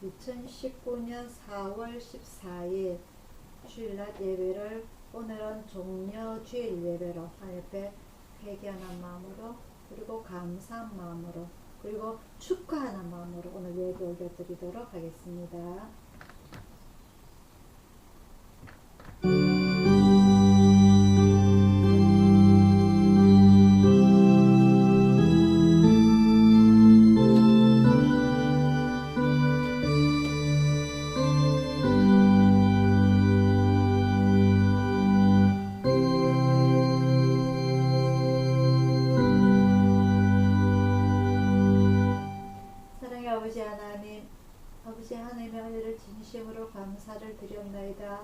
2019년 4월 14일 주일낮 예배를 오늘은 종려 주일 예배로 하나님께 회개하는 마음으로 그리고 감사한 마음으로 그리고 축하하는 마음으로 오늘 예배 올려드리도록 하겠습니다. 아버지 하나님의 은혜를 진심으로 감사를 드렸나이다.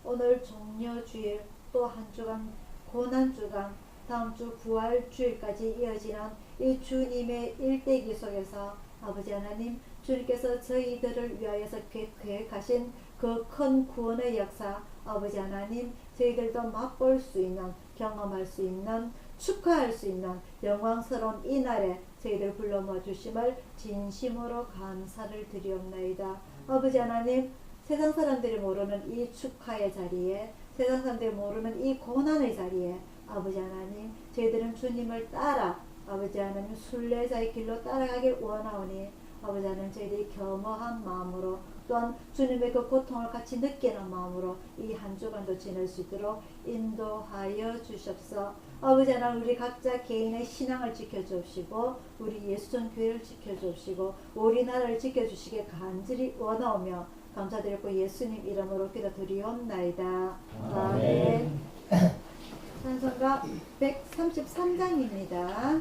오늘 종려주일 또 한 주간 고난주간 다음 주 부활주일까지 이어지는 이 주님의 일대기 속에서 아버지 하나님 주님께서 저희들을 위하여서 계획하신 그 큰 구원의 역사 아버지 하나님 저희들도 맛볼 수 있는 경험할 수 있는 축하할 수 있는 영광스러운 이 날에 저희들 불러 모아주심을 진심으로 감사를 드리옵나이다. 아버지 하나님 세상 사람들이 모르는 이 축하의 자리에 세상 사람들이 모르는 이 고난의 자리에 아버지 하나님 저희들은 주님을 따라 아버지 하나님 순례자의 길로 따라가길 원하오니 아버지 하나님 저희들이 겸허한 마음으로 또한 주님의 그 고통을 같이 느끼는 마음으로 이 한 주간도 지낼 수 있도록 인도하여 주시옵소서. 아버지 하나님 우리 각자 개인의 신앙을 지켜주시고 우리 예수전 교회를 지켜주시고 우리나라를 지켜주시게 간절히 원하오며 감사드리고 예수님 이름으로 기도드리옵나이다. 아멘. 찬송가 133장입니다.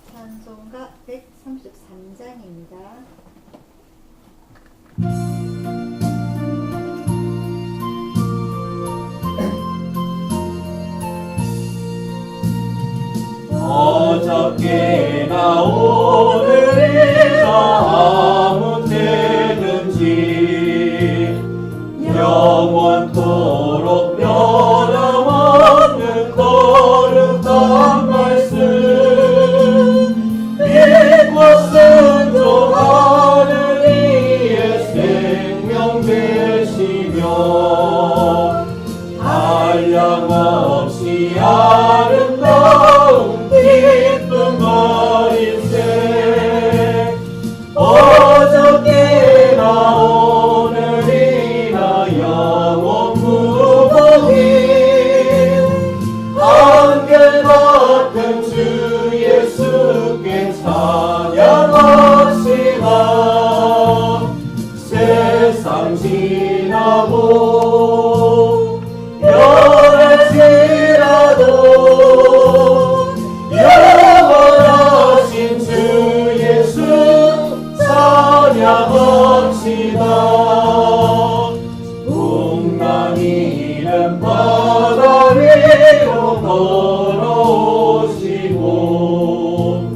찬송가 133장입니다. 어저께나 오늘이나 아무 때든지 영원토록 변함없는 거룩한 말씀 믿고 순종하는 이의 생명 되시며 한량없이 아름다운 기쁜 머리새 어저께나 오늘이나 영원 무궁히 한결같은 주 예수께 찬양하시나 세상 지나고 열해지라도 영원하신 주 예수 찬양합시다. 풍랑이는 바다 위로 걸어오시고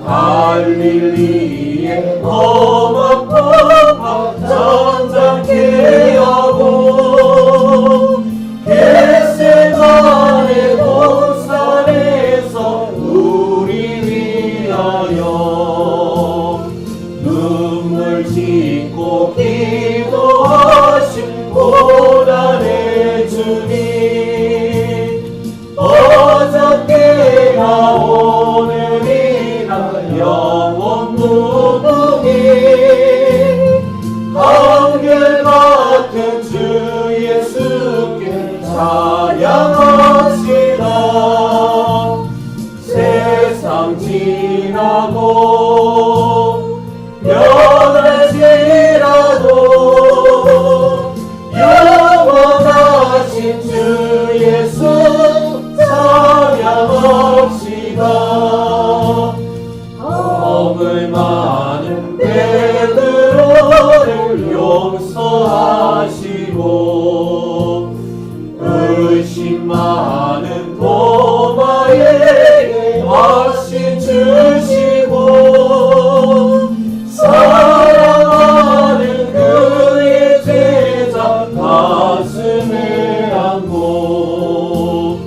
갈릴리의 험한 폭파 잔잔케 하고 겟세마네 동산에서 우리 위하여 눈물 짓고 기도하신 고난의 주님 어저께나 오늘이나 영원 무궁히 한결같은 주 예수께 찬양합시다. 세상 지나고 변할지라도 영원하신 주 예수 찬양합시다. 허물 많은 베드로를 용서하시고 의심 많은 도마에게 확신 주시고 사랑하는 그의 제자 가슴에 안고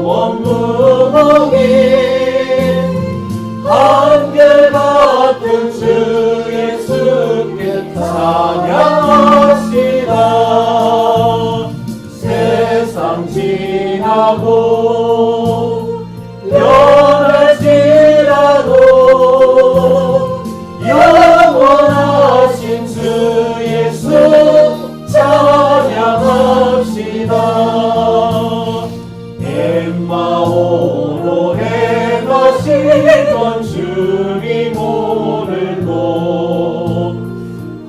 영원 무궁히 한결같은 주 예수께 찬양합시다. 세상 지나고 변할지라도 영원하신 주 예수 찬양합시다. 엠마오로 행하시던 주님 오늘도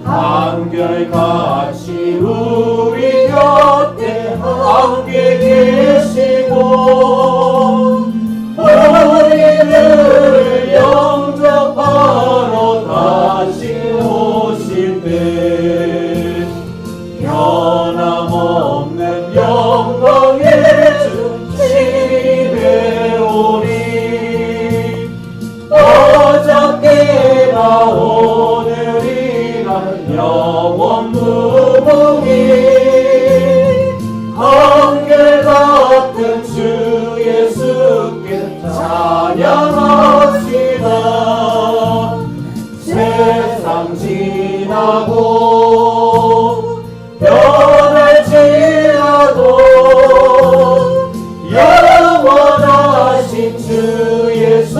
한결같이 우리 곁에 함께 계시고 우리를 영접하러 다시 오실 때 변함없는 영광의 주 시리되오니 어저께나 오늘이나 영원 무궁히 한결같은 주 예수께 찬양합시다. 세상 지나고 변할지라도 영원하신 주 예수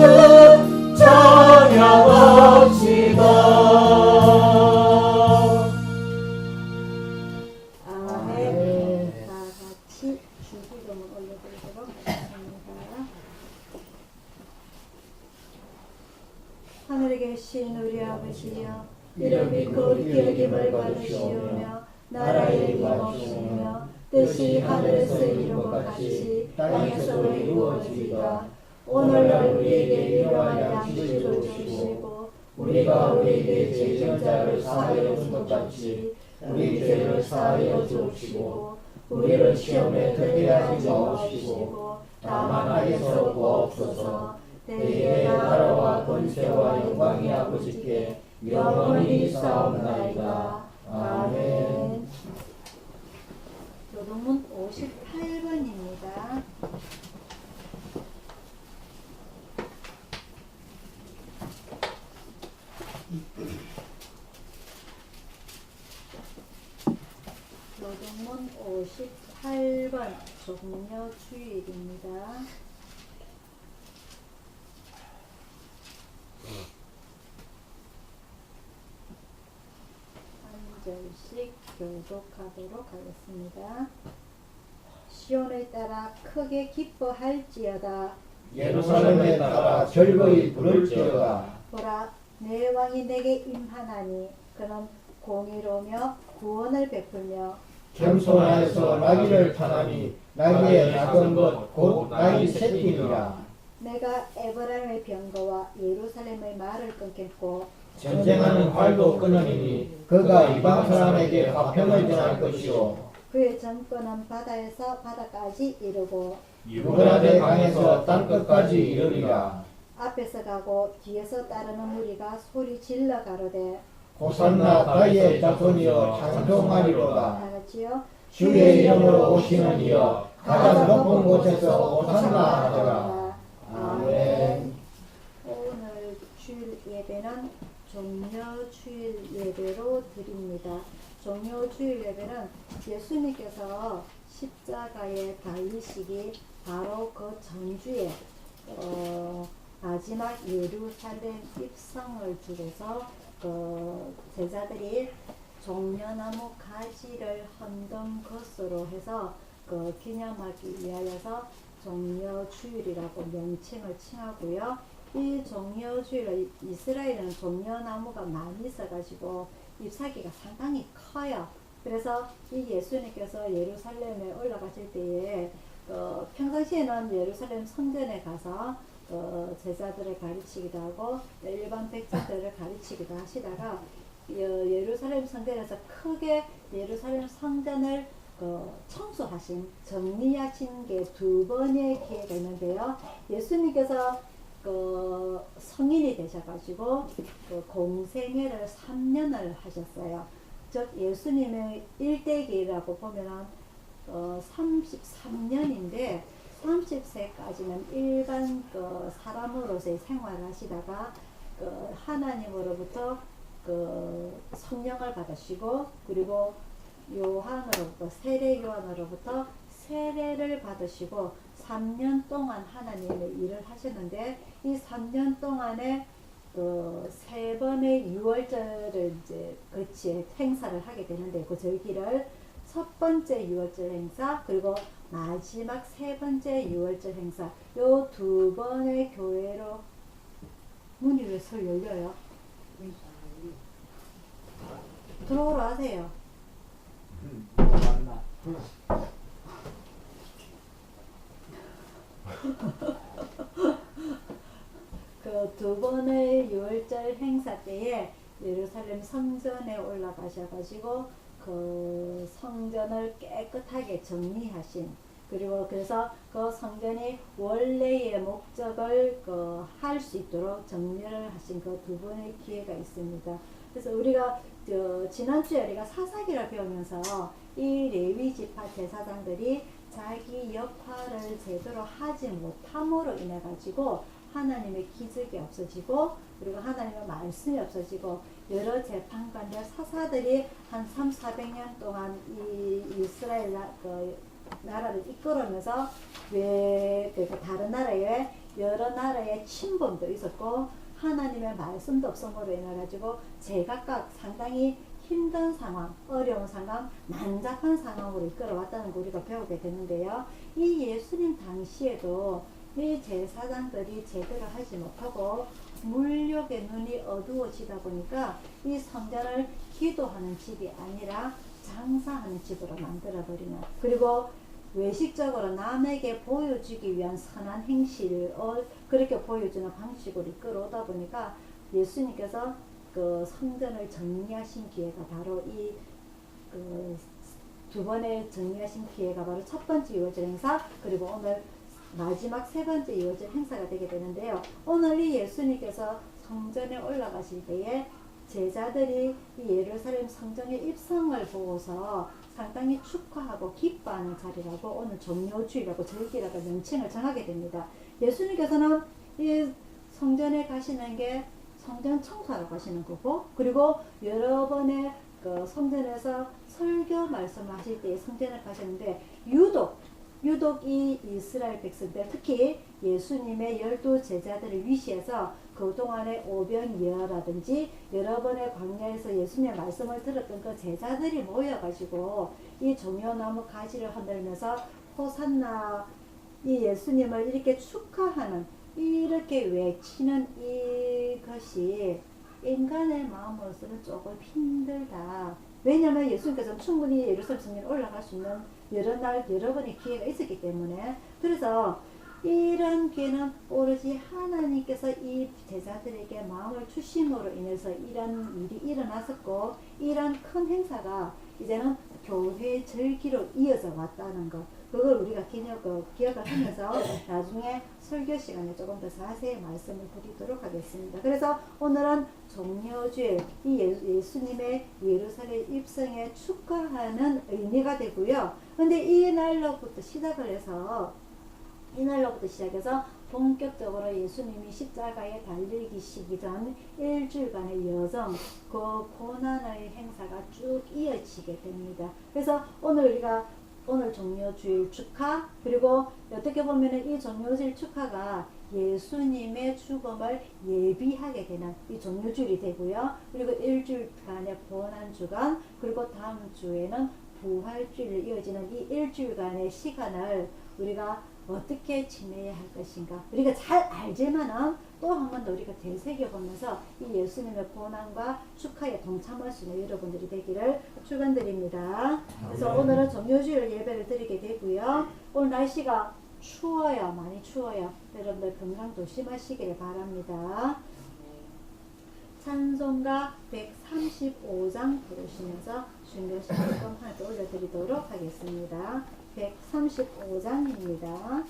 찬양합시다. 아멘. 다 같이 주기도문 올려드리도록 하겠습니다. 하늘에 계신 우리 아버지여, 이름이 거룩히 여김을 받으시오며 나라의 임하시며 뜻이 하늘에서 이룬 것 같이 땅에서도 이루어지이다. 오늘날 우리에게 일용할 양식을 주시고 우리가 우리에게 죄진 자를 사하여 준 것 같이 우리 죄를 사하여 주시고 우리를 시험에 들게 하지 마옵시고 다만 악에서 구하옵소서. 대개 나라와 권세와 영광이 아버지께 영원히 있사옵나이다. 아멘. 교동문 58번입니다. 교동문 58번 종려주일입니다. 한 절씩 교독하도록 하겠습니다. 시온을 따라 크게 기뻐할지어다. 예루살렘에 따라 즐거이 부를지어다. 보라, 내 왕이 내게 임하나니 그는 공의로며 구원을 베풀며 겸손하여서 나귀를 타나니 나귀의 작은 것 곧 나귀 새끼니라. 내가 에브라임의 병거와 예루살렘의 말을 끊겠고 전쟁하는 활도 끊으니 그가 이방 사람에게 화평을 전할 것이요 그의 정권은 바다에서 바다까지 이르고 유브라데 강에서 땅끝까지 이르리라. 앞에서 가고 뒤에서 따르는 무리가 소리 질러 가로되 호산나 다윗의 자손이여 찬송하리로다. 다 같이요. 주의 이름으로 오시는 이여 가장 높은 곳에서 호산나 하더라. 아멘. 오늘 주일 예배는 종려주일 예배로 드립니다. 종려주일 예배는 예수님께서 십자가에 달리시기 바로 그 전주에 마지막 예루살렘 입성을 두고서 제자들이 종려나무 가지를 흔든 것으로 해서 기념하기 위하여서 종려주일이라고 명칭을 칭하고요. 이 종려주일은 이스라엘은 종려나무가 많이 있어가지고 잎사귀가 상당히 커요. 그래서 이 예수님께서 예루살렘에 올라가실 때에 평상시에는 예루살렘 성전에 가서 제자들을 가르치기도 하고 일반 백성들을 가르치기도 하시다가 예루살렘 성전에서 크게 예루살렘 성전을 청소하신, 정리하신 게 두 번의 기회가 있는데요. 예수님께서 성인이 되셔가지고 공생애를 3년을 하셨어요. 즉 예수님의 일대기라고 보면 33년인데 30세까지는 일반 그 사람으로서의 생활을 하시다가 그 하나님으로부터 그 성령을 받으시고 그리고 요한으로부터 세례 요한으로부터 세례를 받으시고 3년 동안 하나님의 일을 하셨는데 이 3년 동안에 그 3번의 유월절을 이제 같이 행사를 하게 되는데 그 절기를 첫 번째 유월절 행사 그리고 마지막 3번째 유월절 행사 요 2번의 교회로 문이 왜 설 열려요? 들어오라 하세요. 맞나? 그 2번의 유월절 행사 때에 예루살렘 성전에 올라가셔가지고 그 성전을 깨끗하게 정리하신 그리고 그래서 그 성전이 원래의 목적을 할 수 있도록 정리를 하신 그 2번의 기회가 있습니다. 그래서 우리가 지난주에 우리가 사사기를 배우면서 이 레위 지파 제사장들이 자기 역할을 제대로 하지 못함으로 인해 가지고 하나님의 기적이 없어지고 그리고 하나님의 말씀이 없어지고 여러 재판관들 사사들이 한 300~400년 동안 이 이스라엘 나라를 이끌어면서 다른 나라에 여러 나라의 침범도 있었고 하나님의 말씀도 없음으로 인해 가지고 제각각 상당히 힘든 상황, 어려운 상황, 난잡한 상황으로 이끌어왔다는 거 우리가 배우게 되는데요. 이 예수님 당시에도 이 제사장들이 제대로 하지 못하고 물욕의 눈이 어두워지다 보니까 이 성전을 기도하는 집이 아니라 장사하는 집으로 만들어버리는 그리고 외식적으로 남에게 보여주기 위한 선한 행실을 그렇게 보여주는 방식으로 이끌어오다 보니까 예수님께서 그 성전을 정리하신 기회가 바로 이 두 번의 정리하신 기회가 바로 첫 번째 유월절 행사 그리고 오늘 마지막 3번째 유월절 행사가 되게 되는데요. 오늘 이 예수님께서 성전에 올라가실 때에 제자들이 이 예루살렘 성전의 입성을 보고서 상당히 축하하고 기뻐하는 자리라고 오늘 종료주일이라고 절기라고 명칭을 정하게 됩니다. 예수님께서는 이 성전에 가시는 게 성전 청소하러 가시는 거고 그리고 여러 번의 그 성전에서 설교 말씀하실 때 성전을 가셨는데 유독 이 이스라엘 백성들 특히 예수님의 12 제자들을 위시해서 그동안의 오병이어라든지 여러 번의 광야에서 예수님의 말씀을 들었던 그 제자들이 모여가지고 이 종려나무 가지를 흔들면서 호산나 이 예수님을 이렇게 축하하는 이렇게 외치는 이것이 인간의 마음으로서는 조금 힘들다. 왜냐하면 예수님께서는 충분히 예루살렘 성전에 올라갈 수 있는 여러 번의 기회가 있었기 때문에 그래서 이런 기회는 오로지 하나님께서 이 제자들에게 마음을 주심으로 인해서 이런 일이 일어났었고 이런 큰 행사가 이제는 교회 절기로 이어져 왔다는 것 그걸 우리가 기억을 하면서 나중에 설교 시간에 조금 더 자세히 말씀을 드리도록 하겠습니다. 그래서 오늘은 종려주일 이 예수님의 예루살렘 입성에 축하하는 의미가 되고요. 근데 이날로부터 시작해서 본격적으로 예수님이 십자가에 달리시기 전 일주일간의 여정, 그 고난의 행사가 쭉 이어지게 됩니다. 그래서 오늘 종려주일 축하 그리고 어떻게 보면 이 종려주일 축하가 예수님의 죽음을 예비하게 되는 이 종려주일이 되고요. 그리고 일주일간의 고난주간 그리고 다음 주에는 부활주일로 이어지는 이 일주일간의 시간을 우리가 어떻게 지내야 할 것인가 우리가 잘 알지만은 또 한 번 더 우리가 되새겨보면서 이 예수님의 고난과 축하에 동참할 수 있는 여러분들이 되기를 축원드립니다. 그래서 오늘은 종려주일 예배를 드리게 되고요. 오늘 날씨가 추워요. 많이 추워요. 여러분들 건강 조심하시길 바랍니다. 찬송가 135장 부르시면서 준비하신 조금 하나 더 올려드리도록 하겠습니다. 135장입니다.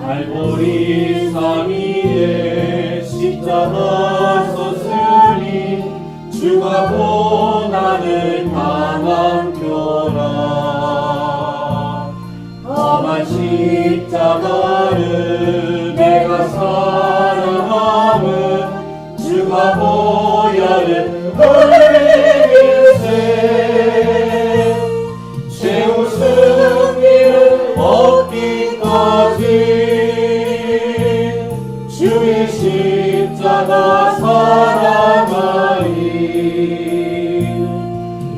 갈보리 삼위에 십자가 섰으니 주가 고난을 당한 표라. 험한 십자가를 내가 사랑함은 주가 보혈을 흘리세 최후 승리를 얻기까지 주의 십자가 사랑하리.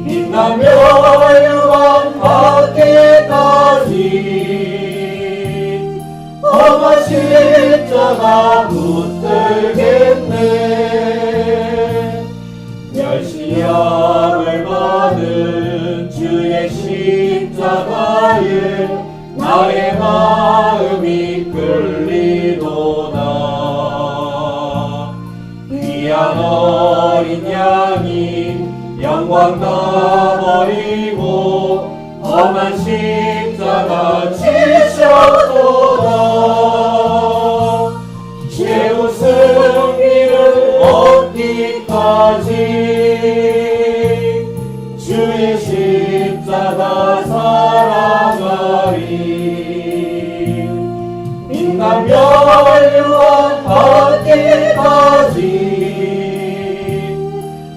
빛나며 유한 받기까지 험한 십자가 붙들겠네. 멸시함을 받은 주의 십자가에 나의 마음이 끌리도다. 귀한 어린 양이 영광 다 버리고 험한 십자가 지셨도다. 최후 승리를 얻기까지 주의 십자가 사랑하리. 빛나며 유한 받기까지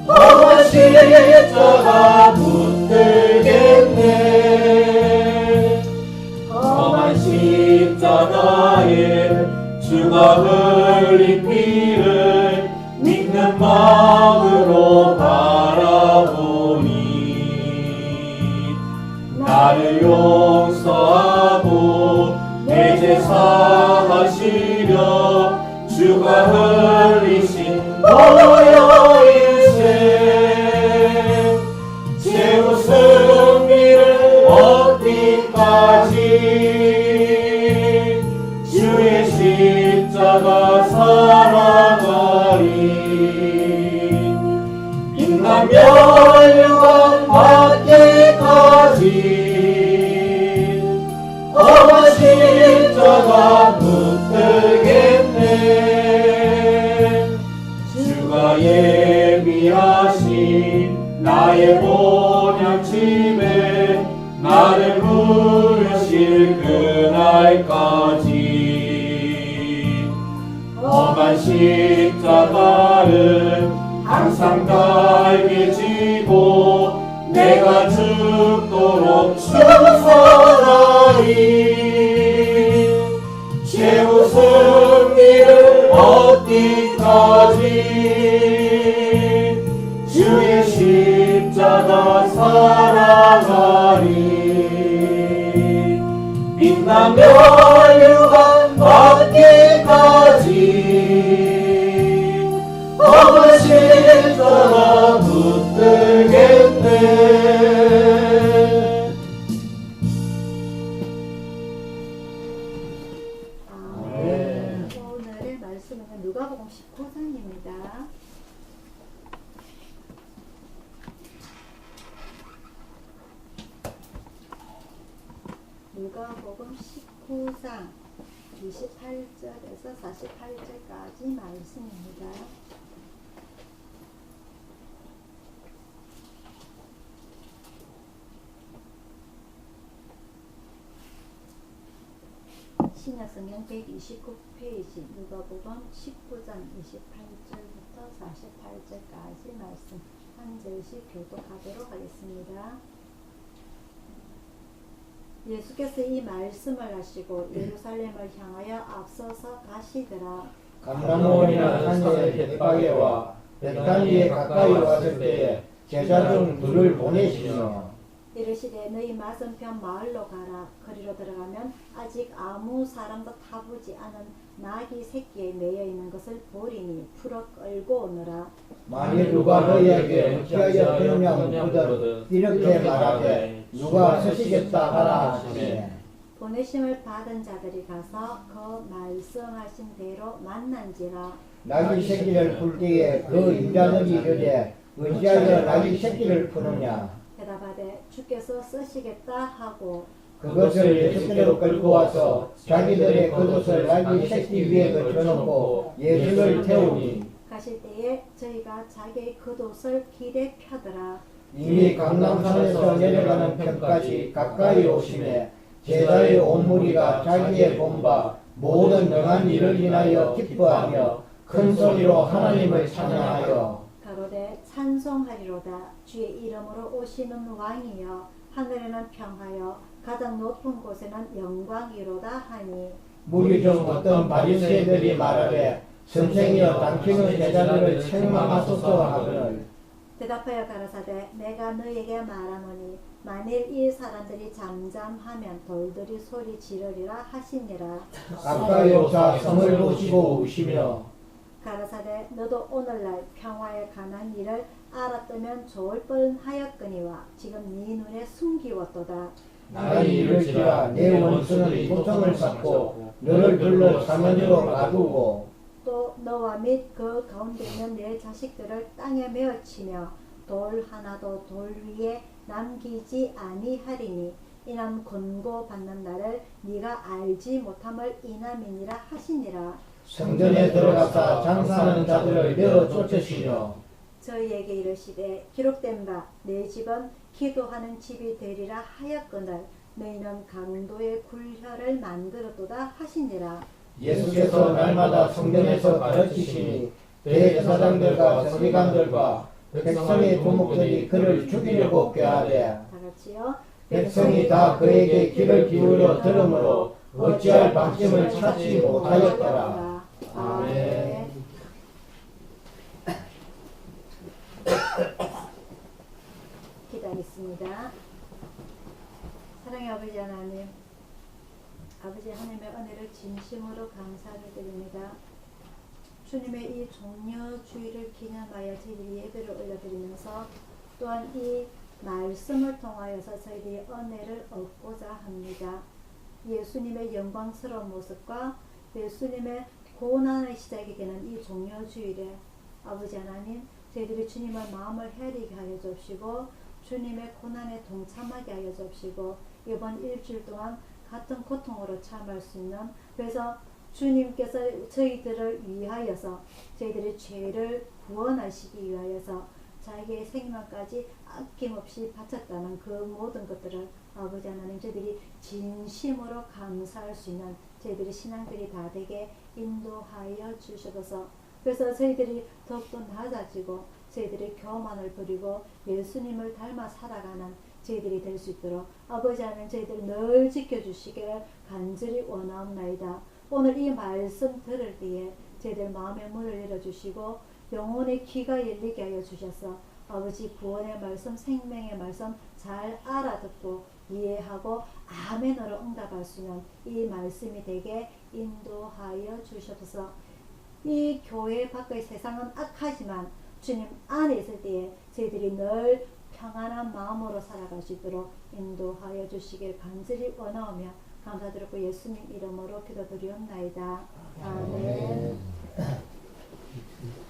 험한 십자가 붙들겠네. 험한 십자가에 주가 흘린 피를 믿는 마음으로 바라보니 나를 용서하고 내 죄 사하시려 주가 흘리신 보혈일세 최후 승리를 얻기까지 주의 십자가 사랑하리. 빛나며 유한 받기까지 험한 십자가 붙들겠네. 주가 예비하신 나의 본향집에 나를 부르실 그날까지 험한 십자가를 항상 달게 지고 내가 죽도록 충성하리. 최후 승리를 얻기까지 주의 십자가 사랑하리. 빛나며 유한 받기까지 험한 십자가 붙들겠네. 오늘의 말씀은 누가복음 19장입니다. 누가복음 19장 28절에서 48절까지 말씀입니다. 신약성경 129페이지 누가복음 19장 28절부터 48절까지 말씀 한 절씩 교독하도록 하겠습니다. 예수께서 이 말씀을 하시고 예루살렘을 향하여 앞서서 가시더라. 감람원이나 산지의 벳바게와 베타니에 가까이 왔을 때에 제자 중 둘을 보내시며 이르시되 너희 맞은편 마을로 가라. 거리로 들어가면 아직 아무 사람도 타보지 않은 나귀 새끼에 매여 있는 것을 보리니 풀어 끌고 오너라. 만일 누가 너희에게 어찌하여 그러냐 묻거든 이렇게 말하되 누가 서시겠다 하라 하시매 보내심을 받은 자들이 가서 그 말씀하신 대로 만난지라. 나귀 새끼를 풀 때에 그 인자들이 이르되 어찌하여 나귀 새끼를 푸느냐 대답하되 주께서 쓰시겠다 하고 그것을 예수께로 끌고 와서 자기들의 겉옷을 나귀 새끼 위에 걸쳐놓고 예수를 태우니 가실 때에 저희가 자기의 겉옷을 길에 펴더라. 이미 강남산에서 내려가는 편까지 가까이 오시매 제자의 온 무리가 자기의 본바 모든 능한 일을 인하여 기뻐하며 큰 소리로 하나님을 찬양하여 가로되 찬송하리로다. 주의 이름으로 오시는 왕이여 하늘에는 평하여 가장 높은 곳에는 영광이로다 하니 무리 중 어떤 바리새인들이 말하되 선생이여 당신의 제자들을 책망하소서 하거늘 대답하여 가라사대 내가 너에게 말하노니 만일 이 사람들이 잠잠하면 돌들이 소리 지르리라 하시니라. 가까이 오사 성을 보시고 우시며 가라사대 너도 오늘날 평화에 관한 일을 알았다면 좋을 뻔하였거니와 지금 네 눈에 숨기웠도다. 나의 이를지라 내 원수는 고통을 받고 너를 둘러 사면으로 가두고 또 너와 및 그 가운데 있는 내 자식들을 땅에 메어치며 돌 하나도 돌 위에 남기지 아니하리니 이는 권고받는 날을 네가 알지 못함을 이남이니라 하시니라. 성전에 들어가사 장사하는 자들을 내어 쫓으시며 저희에게 이르시되 기록된 바 내 집은 기도하는 집이 되리라 하였거늘 너희는 강도의 굴혈을 만들었도다 하시니라. 예수께서 날마다 성전에서 가르치시니 대제사장들과 서기관들과 백성의 두목들이 그를 죽이려고 꾀하되 다 같이요. 백성이 다 그에게 귀를 기울여 들으므로 어찌할 방점을 찾지 못하였더라. 아멘. 기도하겠습니다. 사랑의 아버지 하나님, 아버지 하나님의 은혜를 진심으로 감사를 드립니다. 주님의 이 종려주의를 기념하여 저희들이 예배를 올려드리면서 또한 이 말씀을 통하여서 저희들이 은혜를 얻고자 합니다. 예수님의 영광스러운 모습과 예수님의 고난의 시작이 되는 이 종려주일에 아버지 하나님, 저희들이 주님의 마음을 헤아리게 하여 주시고 주님의 고난에 동참하게 하여 주시고 이번 일주일 동안 같은 고통으로 참을 수 있는, 그래서 주님께서 저희들을 위하여서 저희들의 죄를 구원하시기 위하여서 자기의 생명까지 아낌없이 바쳤다는 그 모든 것들을 아버지 하나님 저희들이 진심으로 감사할 수 있는 저희들의 신앙들이 다 되게 인도하여 주셔서, 그래서 저희들이 더욱더 낮아지고 저희들의 교만을 버리고 예수님을 닮아 살아가는 저희들이 될 수 있도록 아버지 하나님 저희들 늘 지켜주시기를 간절히 원하옵나이다. 오늘 이 말씀 들을 때에 저희들 마음의 문을 열어주시고 영혼의 귀가 열리게 하여 주셔서 아버지 구원의 말씀, 생명의 말씀 잘 알아듣고 이해하고 아멘으로 응답할 수 있는 이 말씀이 되게 인도하여 주셔서 이 교회 밖의 세상은 악하지만 주님 안에 있을 때에 저희들이 늘 평안한 마음으로 살아갈 수 있도록 인도하여 주시길 간절히 원하오며 감사드리고 예수님 이름으로 기도드리옵나이다. 아멘.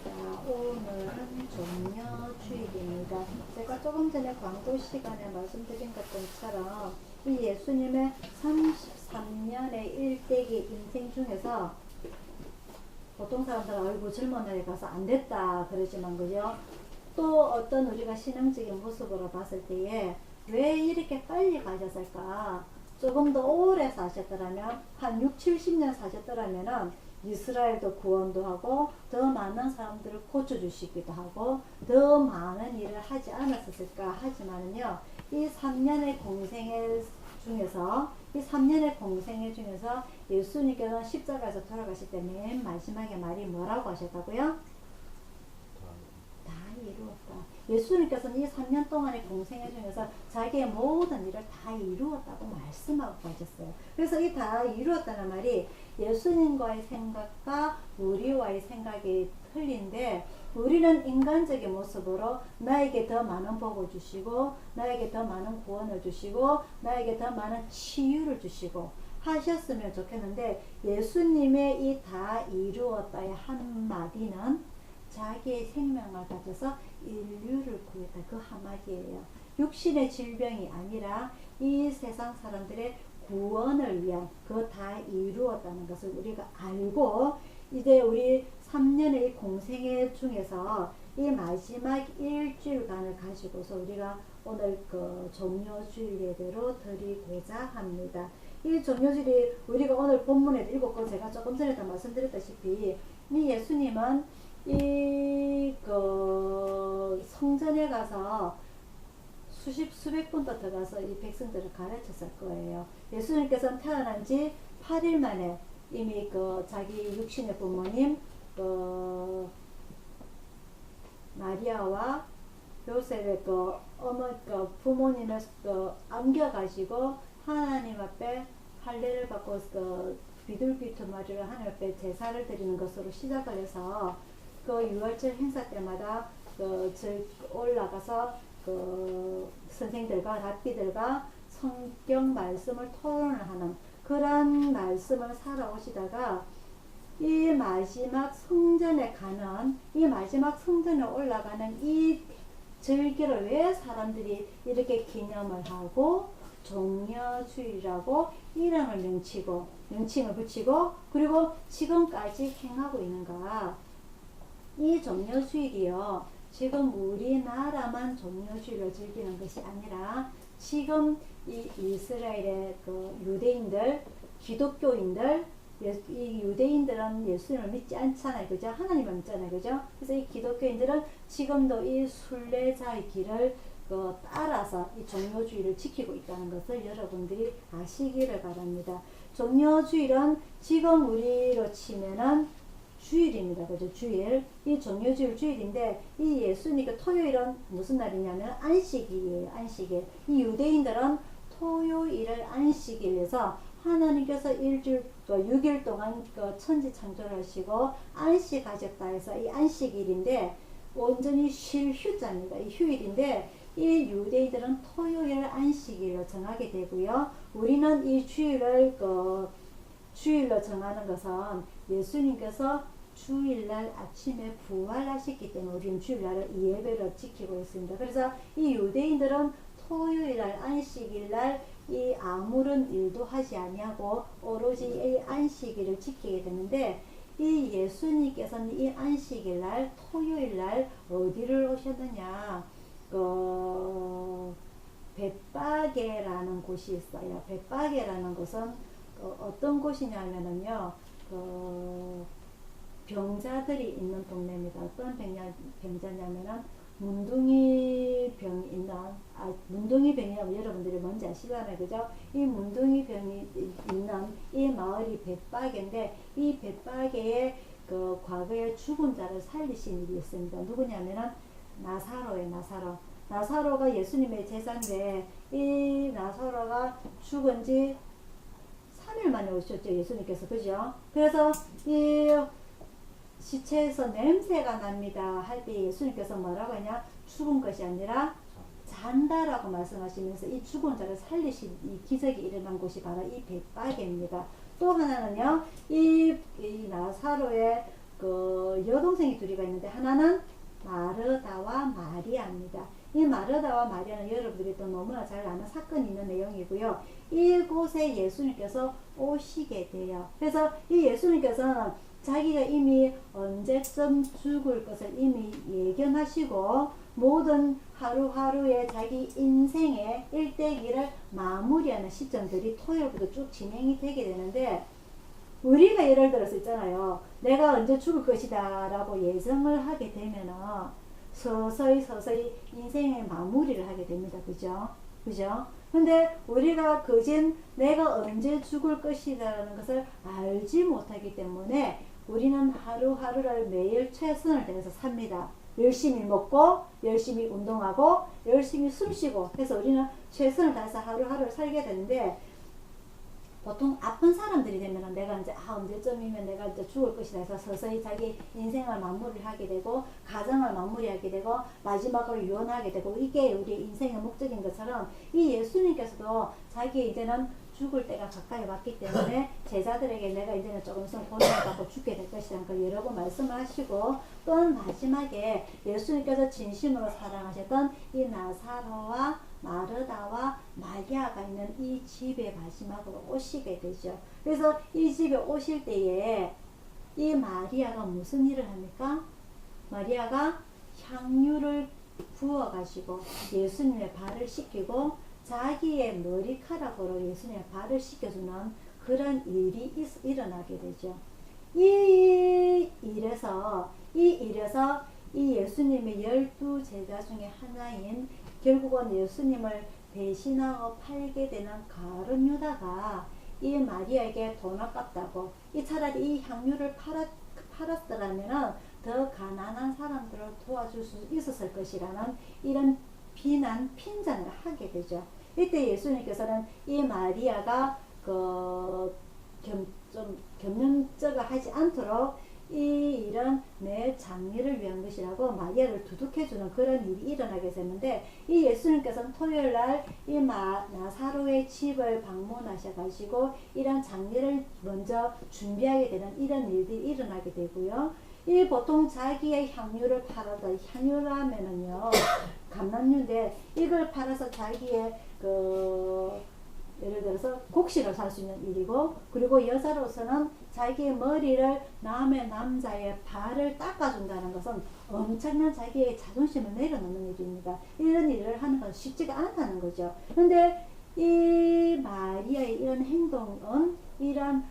자, 오늘은 종려주일입니다. 제가 조금 전에 광고 시간에 말씀드린 것처럼 이 예수님의 33년의 일대기 인생 중에서 보통 사람들은 아이고 젊은 나이에 가서 안 됐다 그러지만 그죠? 또 어떤 우리가 신앙적인 모습으로 봤을 때에 왜 이렇게 빨리 가셨을까? 조금 더 오래 사셨더라면 한 6, 70년 사셨더라면은 이스라엘도 구원도 하고 더 많은 사람들을 고쳐주시기도 하고 더 많은 일을 하지 않았을까 하지만은요, 이 3년의 공생애 중에서 예수님께서 십자가에서 돌아가실 때 맨 마지막에 말이 뭐라고 하셨다고요? 다 이루었다. 예수님께서는 이 3년 동안의 공생애 중에서 자기의 모든 일을 다 이루었다고 말씀하고 가셨어요. 그래서 이 다 이루었다는 말이 예수님과의 생각과 우리와의 생각이 틀린데, 우리는 인간적인 모습으로 나에게 더 많은 복을 주시고 나에게 더 많은 구원을 주시고 나에게 더 많은 치유를 주시고 하셨으면 좋겠는데, 예수님의 이 다 이루었다의 한마디는 자기의 생명을 가져서 인류를 구했다, 그 한마디예요. 육신의 질병이 아니라 이 세상 사람들의 구원을 위한 그거 다 이루었다는 것을 우리가 알고 이제 우리 3년의 공생애 중에서 이 마지막 일주일간을 가지고서 우리가 오늘 그 종료주일 예배로 드리고자 합니다. 이 종료주일이 우리가 오늘 본문에 읽었고 제가 조금 전에도 말씀드렸다시피 이 예수님은 이 그 성전에 가서 수백 번도 들어가서 이 백성들을 가르쳤을 거예요. 예수님께서는 태어난 지 8일 만에 이미 그 자기 육신의 부모님 마리아와 요셉의 그 부모님을 안겨가지고 하나님 앞에 할례를 받고 비둘기 두 마리를 하나님 앞에 제사를 드리는 것으로 시작을 해서 그 유월절 행사 때마다 올라가서 선생들과 랍비들과 성경 말씀을 토론을 하는 그런 말씀을 살아오시다가 이 마지막 성전에 올라가는 이 절기를 왜 사람들이 이렇게 기념을 하고 종려주일이라고 이름을 명칭을 붙이고 그리고 지금까지 행하고 있는가. 이 종려주일이요, 지금 우리나라만 종려주일을 즐기는 것이 아니라 지금 이 이스라엘의 그 유대인들, 기독교인들, 이 유대인들은 예수님을 믿지 않잖아요. 그죠? 하나님을 믿잖아요. 그죠? 그래서 이 기독교인들은 지금도 이 순례자의 길을 따라서 이 종려주일을 지키고 있다는 것을 여러분들이 아시기를 바랍니다. 종려주일은 지금 우리로 치면은 주일입니다. 그죠? 주일. 이 종려주일 주일인데 이 예수님께 토요일은 무슨 날이냐면 안식일이에요. 안식일. 이 유대인들은 토요일을 안식일에서 하나님께서 일주일 6일 동안 천지 창조를 하시고 안식하셨다 해서 이 안식일인데 온전히 쉴 휴자입니다. 이 휴일인데 이 유대인들은 토요일 안식일로 정하게 되고요. 우리는 이 주일로 정하는 것은 예수님께서 주일날 아침에 부활하셨기 때문에 우리는 주일날을 이 예배를 지키고 있습니다. 그래서 이 유대인들은 토요일날 안식일날 이 아무런 일도 하지 아니하고 오로지 이 안식일을 지키게 되는데 이 예수님께서는 이 안식일날 토요일날 어디를 오셨느냐, 벳바게라는 곳이 있어요. 벳바게라는 곳은 어떤 곳이냐면은요, 병자들이 있는 동네입니다. 어떤 병자냐면은 문둥이 병이 있는, 문둥이 병이라면 여러분들이 뭔지 아시잖아요. 그죠? 이 문둥이 병이 있는 이 마을이 벳바게인데 이 벳바게에 과거에 죽은 자를 살리신 일이 있습니다. 누구냐면은 나사로예요. 나사로가 예수님의 제자인데 이 나사로가 죽은 지 3일 만에 오셨죠. 예수님께서. 그죠? 그래서 이 시체에서 냄새가 납니다 할 때 예수님께서 뭐라고 하냐, 죽은 것이 아니라 잔다라고 말씀하시면서 이 죽은 자를 살리신 이 기적이 일어난 곳이 바로 이 벳바게입니다. 또 하나는요, 이 나사로의 여동생이 둘이가 있는데 하나는 마르다와 마리아입니다. 이 마르다와 마리아는 여러분들이 또 너무나 잘 아는 사건이 있는 내용이고요. 이곳에 예수님께서 오시게 돼요. 그래서 이 예수님께서는 자기가 이미 언제쯤 죽을 것을 이미 예견하시고 모든 하루하루의 자기 인생의 일대기를 마무리하는 시점들이 토요일부터 쭉 진행이 되게 되는데, 우리가 예를 들어서 있잖아요. 내가 언제 죽을 것이다 라고 예정을 하게 되면은 서서히 인생의 마무리를 하게 됩니다. 그죠? 근데 우리가 그전 내가 언제 죽을 것이다라는 것을 알지 못하기 때문에 우리는 하루하루를 매일 최선을 다해서 삽니다. 열심히 먹고 열심히 운동하고 열심히 숨쉬고 해서 우리는 최선을 다해서 하루하루를 살게 되는데, 보통 아픈 사람들이 되면 내가 이제 언제쯤이면 내가 이제 죽을 것이다 해서 서서히 자기 인생을 마무리를 하게 되고 가정을 마무리하게 되고 마지막으로 유언하게 되고, 이게 우리 인생의 목적인 것처럼 이 예수님께서도 자기 이제는 죽을 때가 가까이 왔기 때문에 제자들에게 내가 이제는 조금 있으면 고난을 받고 죽게 될 것이라는 걸 여러 번 말씀을 하시고, 또한 마지막에 예수님께서 진심으로 사랑하셨던 이 나사로와 마르다와 마리아가 있는 이 집에 마지막으로 오시게 되죠. 그래서 이 집에 오실 때에 이 마리아가 무슨 일을 합니까? 마리아가 향유를 부어가지고 예수님의 발을 씻기고 자기의 머리카락으로 예수님의 발을 씻겨주는 그런 일이 일어나게 되죠. 이 일에서 이 예수님의 12 제자 중에 하나인 결국은 예수님을 배신하고 팔게 되는 가룟 유다가 이 마리아에게 돈 아깝다고 이 차라리 이 향유를 팔았더라면 더 가난한 사람들을 도와줄 수 있었을 것이라는 이런 비난, 핀잔을 하게 되죠. 이때 예수님께서는 이 마리아가 좀 겸연쩍어 하지 않도록 이 일은 내 장례를 위한 것이라고 마리아를 두둑해주는 그런 일이 일어나게 됐는데, 이 예수님께서는 토요일날 이 나사로의 집을 방문하셔가지고 이런 장례를 먼저 준비하게 되는 이런 일들이 일어나게 되고요. 이 보통 자기의 향유를 팔아서, 향유라면은요 감람유인데 이걸 팔아서 자기의 예를 들어서 곡식을 살 수 있는 일이고, 그리고 여자로서는 자기의 머리를 남의 남자의 발을 닦아준다는 것은 엄청난 자기의 자존심을 내려놓는 일입니다. 이런 일을 하는 건 쉽지가 않다는 거죠. 그런데 이 마리아의 이런 행동은 이런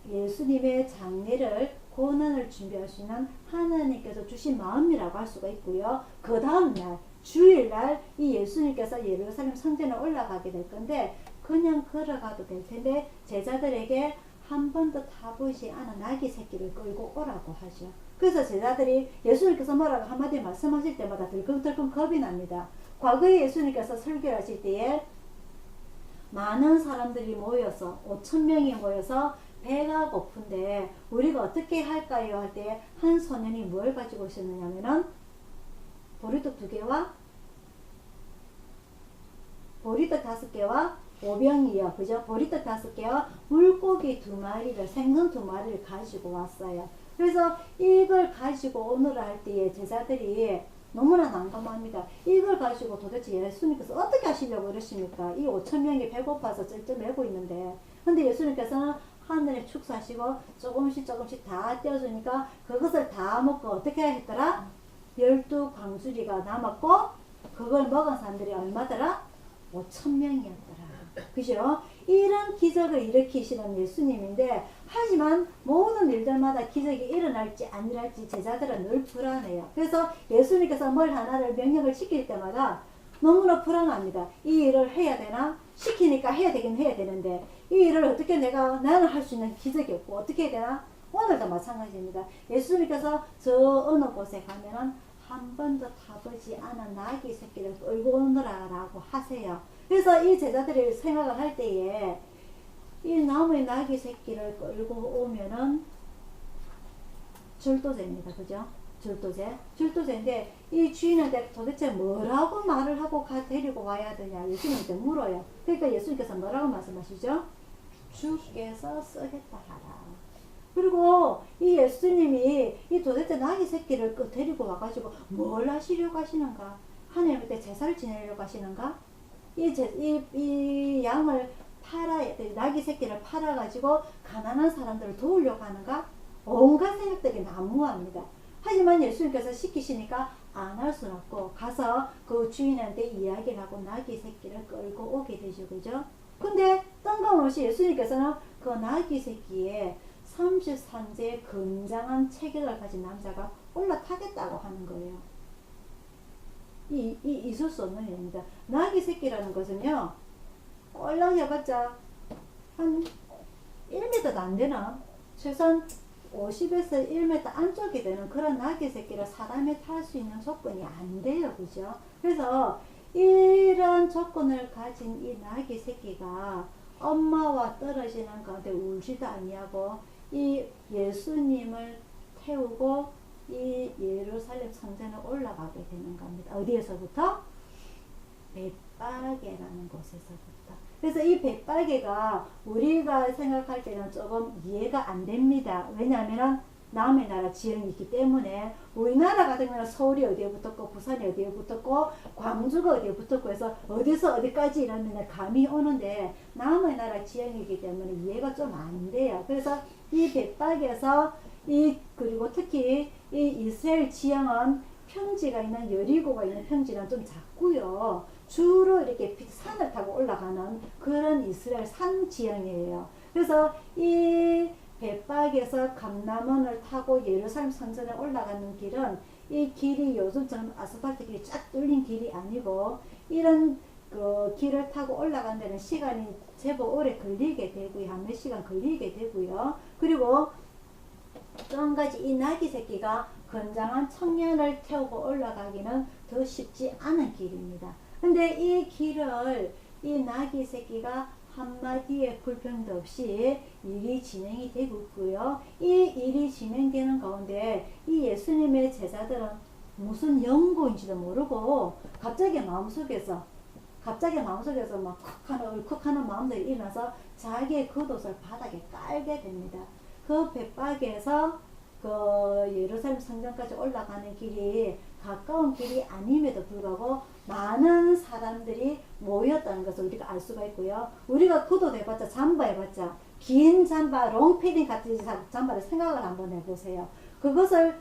예수님의 장례를, 고난을 준비할 수 있는 하나님께서 주신 마음이라고 할 수가 있고요. 그 다음날 주일날 이 예수님께서 예루살렘 성전에 올라가게 될 건데 그냥 걸어가도 될 텐데 제자들에게 한 번도 타보지 않은 나귀 새끼를 끌고 오라고 하죠. 그래서 제자들이 예수님께서 뭐라고 한마디 말씀하실 때마다 덜컹덜컹 겁이 납니다. 과거에 예수님께서 설교를 하실 때에 많은 사람들이 모여서 5,000명이 모여서 배가 고픈데 우리가 어떻게 할까요? 할 때 한 소년이 뭘 가지고 오셨느냐면은 보리떡 2개와 보리떡 5개와 오병이요, 그죠? 보리떡 5개와 물고기 2마리를, 생선 2마리를 가지고 왔어요. 그래서 이걸 가지고 오느라 할 때에 제자들이 너무나 난감합니다. 이걸 가지고 도대체 예수님께서 어떻게 하시려고 그러십니까? 이 5,000명이 배고파서 쩔쩔매고 있는데. 근데 예수님께서는 하늘에 축사하시고 조금씩 다 떼어주니까 그것을 다 먹고 어떻게 했더라? 12광주리가 남았고 그걸 먹은 사람들이 얼마더라? 5,000명이었더라. 그죠? 이런 기적을 일으키시는 예수님인데, 하지만 모든 일들마다 기적이 일어날지 아니랄지 제자들은 늘 불안해요. 그래서 예수님께서 뭘 하나를 명령을 시킬 때마다 너무나 불안합니다. 이 일을 해야 되나? 시키니까 해야 되긴 해야 되는데 이 일을 어떻게 나는 할 수 있는 기적이 없고 어떻게 해야 되나? 오늘도 마찬가지입니다. 예수님께서 저 어느 곳에 가면은 한 번도 타보지 않은 나귀 새끼를 끌고 오느라라고 하세요. 그래서 이 제자들이 생각을 할 때에 이 나무의 나귀 새끼를 끌고 오면은 절도죄입니다. 그죠? 절도죄인데 이 주인한테 도대체 뭐라고 말을 하고 데리고 와야 되냐 예수님한테 물어요. 그러니까 예수님께서 뭐라고 말씀하시죠? 주께서 쓰겠다 하라. 그리고 이 예수님이 이 도대체 나귀 새끼를 데리고 와가지고 뭘 하시려고 하시는가? 하나님한테 제사를 지내려고 하시는가? 이 양을 나귀 새끼를 팔아가지고 가난한 사람들을 도우려고 하는가? 온갖 생각들이 난무합니다. 하지만 예수님께서 시키시니까 안 할 수는 없고 가서 그 주인한테 이야기를 하고 나귀 새끼를 끌고 오게 되죠. 그죠? 근데 뜬금없이 예수님께서는 그 나귀 새끼에 33세의 건장한 체격을 가진 남자가 올라타겠다고 하는 거예요. 있을 수 없는 일입니다. 나귀 새끼라는 것은요, 꼴랑 해봤자 한 1m도 안 되나? 최소한 50에서 1m 안쪽이 되는 그런 나귀 새끼를 사람이 탈 수 있는 조건이 안 돼요. 그죠? 그래서 이런 조건을 가진 이 나귀 새끼가 엄마와 떨어지는 가운데 울지도 아니하고 이 예수님을 태우고 이 예루살렘 성전에 올라가게 되는 겁니다. 어디에서부터? 벳바게라는 곳에서부터. 그래서 이 벳바게가 우리가 생각할 때는 조금 이해가 안 됩니다. 왜냐하면 남의 나라 지형이 있기 때문에 우리나라 같은 경우는 서울이 어디에 붙었고 부산이 어디에 붙었고 광주가 어디에 붙었고 해서 어디서 어디까지 이러면 감이 오는데 남의 나라 지형이기 때문에 이해가 좀 안 돼요. 그래서 이 백박에서 그리고 특히 이 이스라엘 지형은 평지가 있는 여리고가 있는 평지는 좀 작고요. 주로 이렇게 산을 타고 올라가는 그런 이스라엘 산 지형이에요. 그래서 이 백박에서 감람원을 타고 예루살렘 성전에 올라가는 길은 이 길이 요즘처럼 아스팔트 길이 쫙 뚫린 길이 아니고 이런 그 길을 타고 올라가는 데는 시간이 제법 오래 걸리게 되고요. 한 몇 시간 걸리게 되고요. 그리고 또 한 가지 이 나귀 새끼가 건장한 청년을 태우고 올라가기는 더 쉽지 않은 길입니다. 근데 이 길을 이 나귀 새끼가 한마디의 불평도 없이 일이 진행이 되고 있고요. 이 일이 진행되는 가운데 이 예수님의 제자들은 무슨 연고인지도 모르고 갑자기 마음속에서 막 울컥하는 마음들이 일어나서 자기의 겉옷을 바닥에 깔게 됩니다. 그 백박에서 그 예루살렘 성전까지 올라가는 길이 가까운 길이 아님에도 불구하고 많은 사람들이 모였다는 것을 우리가 알 수가 있고요. 우리가 겉옷 해봤자 잠바 해봤자 긴 잠바 롱패딩 같은 잠바를 생각을 한번 해보세요. 그것을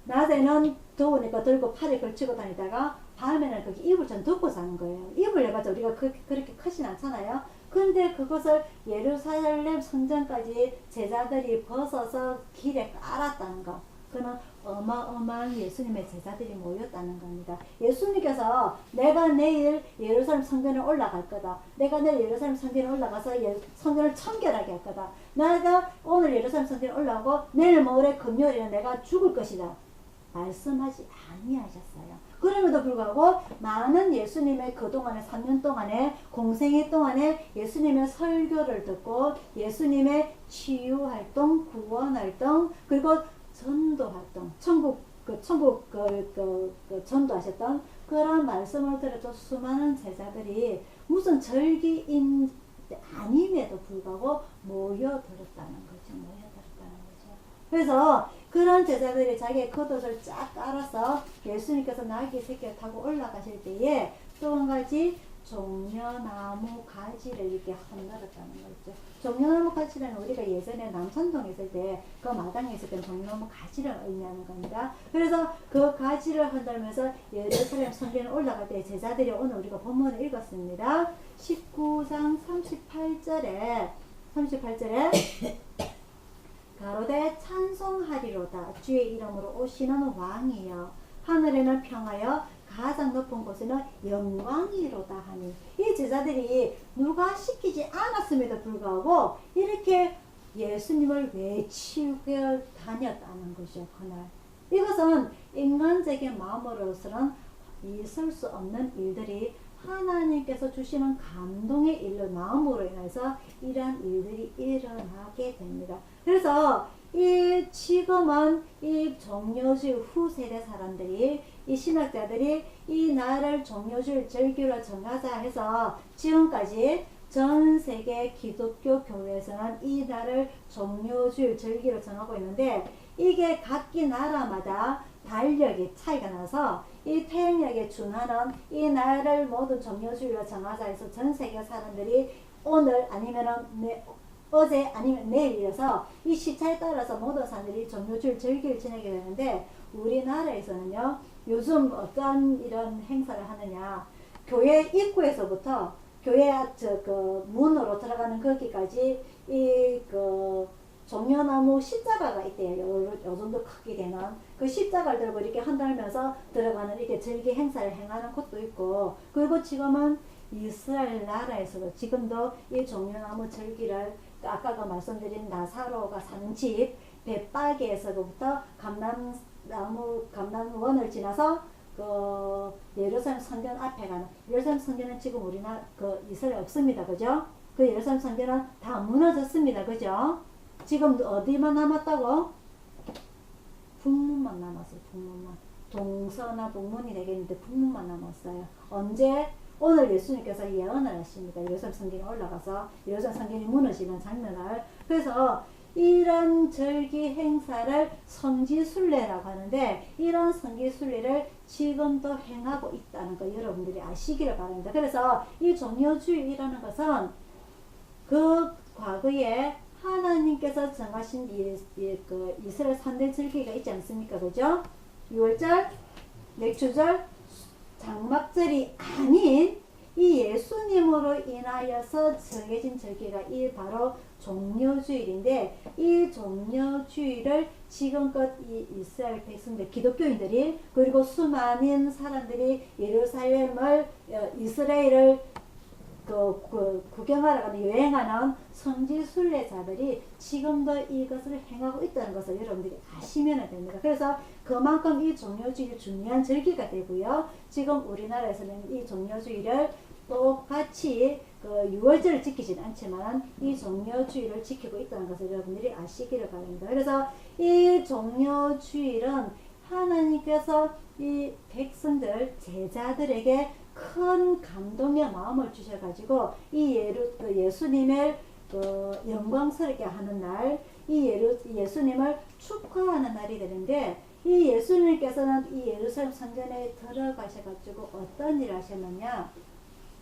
낮에는 더우니까 들고 팔에 걸치고 다니다가 밤에는 거기 이불 좀 덮고 자는 거예요. 이불 해봤자 우리가 그렇게 크진 않잖아요. 근데 그것을 예루살렘 성전까지 제자들이 벗어서 길에 깔았다는 것. 그는 어마어마한 예수님의 제자들이 모였다는 겁니다. 예수님께서 내가 내일 예루살렘 성전에 올라갈 거다. 내가 내일 예루살렘 성전에 올라가서 성전을 청결하게 할 거다. 내가 오늘 예루살렘 성전에 올라가고 내일 모레 금요일에 내가 죽을 것이다. 말씀하지 아니하셨어요. 그럼에도 불구하고 많은 예수님의 그동안의 3년 동안의 공생애 동안에 예수님의 설교를 듣고 예수님의 치유활동, 구원활동, 그리고 전도활동, 천국 전도하셨던 그런 말씀을 들어도 수많은 제자들이 무슨 절기인 아님에도 불구하고 모여들었다는 거죠. 그래서 그런 제자들이 자기의 겉옷을 쫙 깔아서 예수님께서 나귀 새끼를 타고 올라가실 때에 또 한 가지 종려나무 가지를 이렇게 흔들었다는 거죠. 종려나무 가지는 우리가 예전에 남천동에 있을 때 그 마당에 있을 때 종려나무 가지를 의미하는 겁니다. 그래서 그 가지를 흔들면서 예루살렘 성전에 올라갈 때 제자들이 오늘 우리가 본문을 읽었습니다. 19장 38절에 가로되 찬송하리로다 주의 이름으로 오시는 왕이여 하늘에는 평하여 가장 높은 곳에는 영광이로다 하니 이 제자들이 누가 시키지 않았음에도 불구하고 이렇게 예수님을 외치고 다녔다는 것이요 그날. 이것은 인간적인 마음으로서는 있을 수 없는 일들이 하나님께서 주시는 감동의 일로 마음으로 인해서 이러한 일들이 일어나게 됩니다. 그래서 지금은 이 종려주의 후세대 사람들이 이 신학자들이 이 날을 종려주일 절기로 정하자 해서 지금까지 전 세계 기독교 교회에서는 이 날을 종려주일 절기로 정하고 있는데 이게 각기 나라마다 달력이 차이가 나서 이 태양력에 준하는 이 날을 모두 종려주일로 정하자 해서 전 세계 사람들이 오늘 아니면은 어제 아니면 내일이어서 이 시차에 따라서 모든 사람들이 종려주일 절기를 지내게 되는데 우리나라에서는요 요즘 어떤 이런 행사를 하느냐 교회 입구에서부터 교회 문으로 들어가는 거기까지 종려나무 십자가가 있대요. 요 정도 크기 되는 그 십자가를 들고 이렇게 흔들면서 들어가는 이렇게 절기 행사를 행하는 곳도 있고 그리고 지금은 이스라엘 나라에서도 지금도 이 종려나무 절기를 아까 말씀드린 나사로가 사는 집 벳바게에서부터 감람원을 지나서 그 예루살렘 성전 앞에 가는 예루살렘 성전은 지금 우리나라 이스라엘 없습니다. 그죠? 그 예루살렘 성전은 다 무너졌습니다. 그죠? 지금 어디만 남았다고? 북문만 남았어요. 북문만. 동서나 북문이 되겠는데 북문만 남았어요. 언제? 오늘 예수님께서 예언을 하십니다. 예루살렘 성전에 올라가서 예루살렘 성전이 무너지는 장면을. 그래서 이런 절기 행사를 성지순례라고 하는데 이런 성지순례를 지금도 행하고 있다는 거 여러분들이 아시기를 바랍니다. 그래서 이 종려주일이라는 것은 그 과거에 하나님께서 정하신 그 이스라엘 3대 절기가 있지 않습니까? 그죠? 6월절, 맥주절, 장막절이 아닌 이 예수님으로 인하여서 정해진 절기가 이 바로 종려주일인데 이 종려주일을 지금껏 이 이스라엘 백성들 기독교인들이 그리고 수많은 사람들이 예루살렘을 이스라엘을 구경하러 가는 여행하는 성지순례자들이 지금도 이것을 행하고 있다는 것을 여러분들이 아시면 됩니다. 그래서 그만큼 이 종려주일이 중요한 절기가 되고요. 지금 우리나라에서는 이 종려주일을 똑같이 그 6월절을 지키지는 않지만 이 종려주일을 지키고 있다는 것을 여러분들이 아시기를 바랍니다. 그래서 이 종려주일은 하나님께서 이 백성들 제자들에게 큰 감동의 마음을 주셔가지고 이 예수님을 영광스럽게 하는 날, 이 예수님을 축하하는 날이 되는데 이 예수님께서는 이 예루살렘 성전에 들어가셔가지고 어떤 일을 하셨느냐?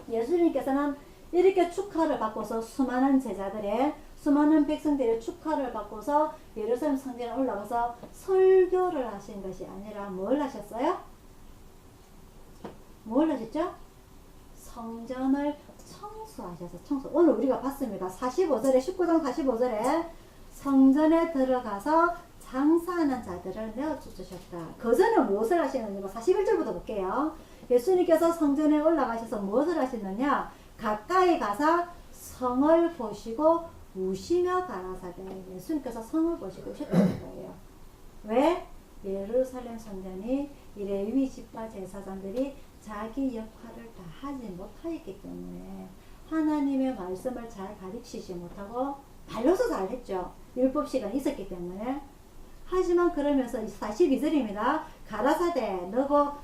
예수님께서는 이렇게 축하를 받고서 수많은 제자들의 수많은 백성들의 축하를 받고서 예루살렘 성전에 올라가서 설교를 하신 것이 아니라 뭘 하셨어요? 뭘 하셨죠? 성전을 청소하셔서 청소. 오늘 우리가 봤습니다. 45절에 19장 45절에 성전에 들어가서 장사하는 자들을 내어주셨다. 그 전에 무엇을 하시느냐? 41절부터 볼게요. 예수님께서 성전에 올라가셔서 무엇을 하시느냐? 가까이 가서 성을 보시고 우시며 가라사대. 예수님께서 성을 보시고 우셨다는 거예요. 왜? 예루살렘 성전이 이 레위 지파 제사장들이 자기 역할을 다 하지 못하였기 때문에 하나님의 말씀을 잘 가르치지 못하고 발로서 잘했죠. 율법 시간이 있었기 때문에. 하지만 그러면서 42절입니다. 가라사대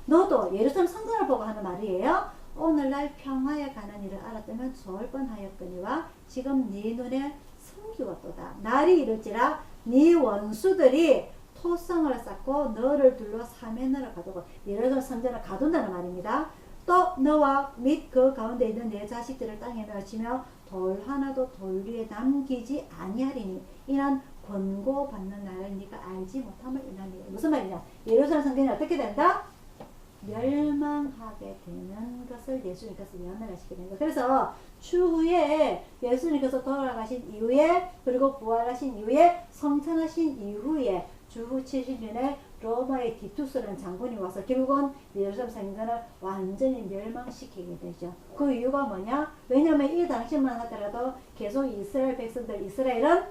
너도 예루살렘 성전을 보고 하는 말이에요. 오늘날 평화에 관한 일을 알았다면 좋을 뻔하였거니와 지금 네 눈에 성기가 또다. 날이 이를지라 네 원수들이 토성을 쌓고 너를 둘러 사면으로 가두고 예루살렘 성전을 가둔다는 말입니다. 또 너와 및 그 가운데 있는 내 자식들을 땅에 멸치며 돌 하나도 돌 위에 남기지 아니하리니 이는 권고받는 날을 네가 알지 못함을 인하니. 무슨 말이냐? 예루살렘 성전이 어떻게 된다? 멸망하게 되는 것을 예수님께서 예언을 하시게 됩니다. 그래서 추후에 예수님께서 돌아가신 이후에 그리고 부활하신 이후에 성천하신 이후에 주후 70년에 로마의 디투스라는 장군이 와서 결국은 예루살렘 성전을 완전히 멸망시키게 되죠. 그 이유가 뭐냐? 왜냐하면 이 당시만 하더라도 계속 이스라엘 백성들, 이스라엘은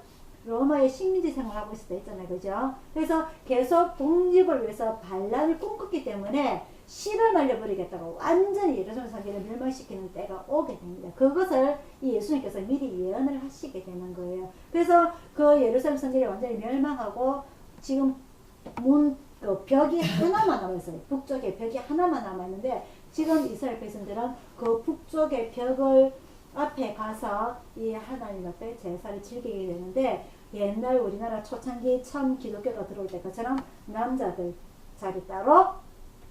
로마의 식민지 생활하고 있을 때 있잖아요. 그죠? 그래서 계속 독립을 위해서 반란을 꿈꿨기 때문에 씨를 말려버리겠다고 완전히 예루살렘 성전을 멸망시키는 때가 오게 됩니다. 그것을 이 예수님께서 미리 예언을 하시게 되는 거예요. 그래서 그 예루살렘 성전이 완전히 멸망하고 지금 벽이 하나만 남아있어요. 북쪽에 벽이 하나만 남아있는데 지금 이스라엘 백성들은 그 북쪽의 벽을 앞에 가서 이 하나님 앞에 제사를 즐기게 되는데 옛날 우리나라 초창기 처음 기독교가 들어올 때 것처럼 남자들 자리 따로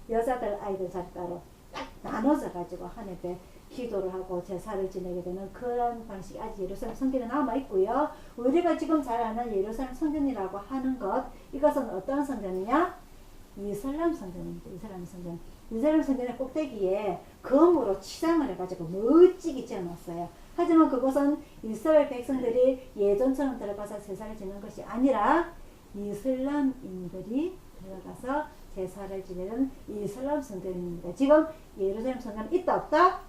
여자들 아이들 자리 따로 딱 나눠져 가지고 하나님께 기도를 하고 제사를 지내게 되는 그런 방식이 아직 예루살렘 성전에 남아 있고요. 우리가 지금 잘 아는 예루살렘 성전이라고 하는 것, 이것은 어떤 성전이냐? 이슬람 성전입니다. 이슬람 성전. 이슬람 성전의 꼭대기에 금으로 치장을 해가지고 멋지게 지어놨어요. 하지만 그것은 이스라엘 백성들이 예전처럼 들어가서 제사를 지내는 것이 아니라 이슬람인들이 들어가서 제사를 지내는 이슬람 성전입니다. 지금 예루살렘 성전은 있다 없다?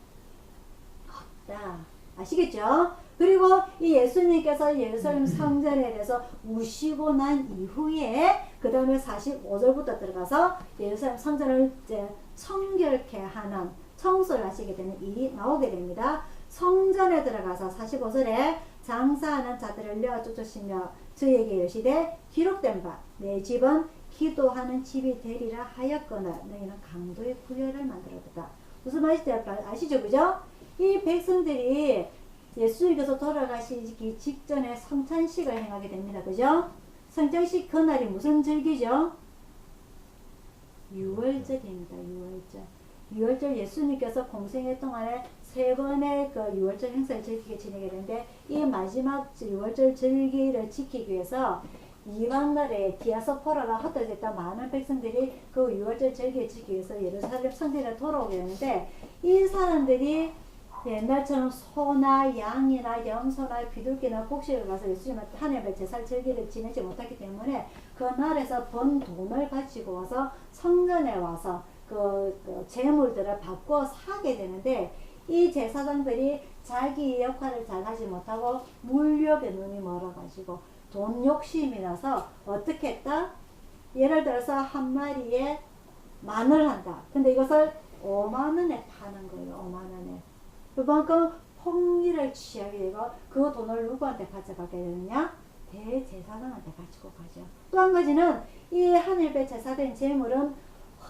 없다. 아시겠죠? 그리고 이 예수님께서 예루살렘 성전에 대해서 우시고 난 이후에 그 다음에 45절부터 들어가서 예루살렘 성전을 이제 청결케 하는 청소를 하시게 되는 일이 나오게 됩니다. 성전에 들어가서 45절에 장사하는 자들을 내어 쫓으시며 저에게 이르시되 기록된 바 내 집은 기도하는 집이 되리라 하였거늘 너희는 강도의 구열을 만들었다. 무슨 말인지 아시죠? 그죠? 이 백성들이 예수님께서 돌아가시기 직전에 성찬식을 행하게 됩니다. 그죠? 성찬식 그날이 무슨 절기죠? 유월절입니다. 유월절 예수님께서 공생애 동안에 세 번의 그 유월절 행사를 지내게 되는데 이 마지막 유월절 절기를 지키기 위해서 이방날에 디아스포라가 흩어졌던 많은 백성들이 그 유월절 절기를 지키기 위해서 예루살렘 성전에 돌아오게 되는데 이 사람들이 옛날처럼 소나 양이나 염소나 비둘기나 곡식을 가서 예수님한테 하나님의 제사 절기를 지내지 못했기 때문에 그 날에서 번 돈을 가지고 와서 성전에 와서 그 재물들을 바꿔 사게 되는데 이 제사장들이 자기 역할을 잘 하지 못하고 물욕에 눈이 멀어가지고 돈 욕심이 나서 어떻게 했다? 예를 들어서 한 마리에 10,000을 한다. 근데 이것을 50,000원에 파는 거예요. 50,000원에. 그만큼 폭리를 취하게 되고 그 돈을 누구한테 가져가게 되느냐? 대제사장한테 가지고 가죠. 또 한 가지는 이 하늘배 제사된 재물은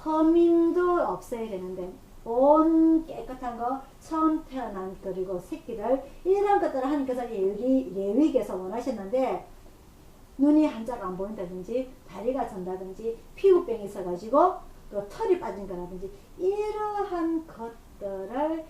허민도 없애야 되는데 온 깨끗한 거 처음 태어난 그리고 새끼들 이런 것들을 하나님께서 레위기에서 원하셨는데 눈이 한자가 안 보인다든지 다리가 전다든지 피부병이 있어가지고 그 털이 빠진 거라든지 이러한 것들을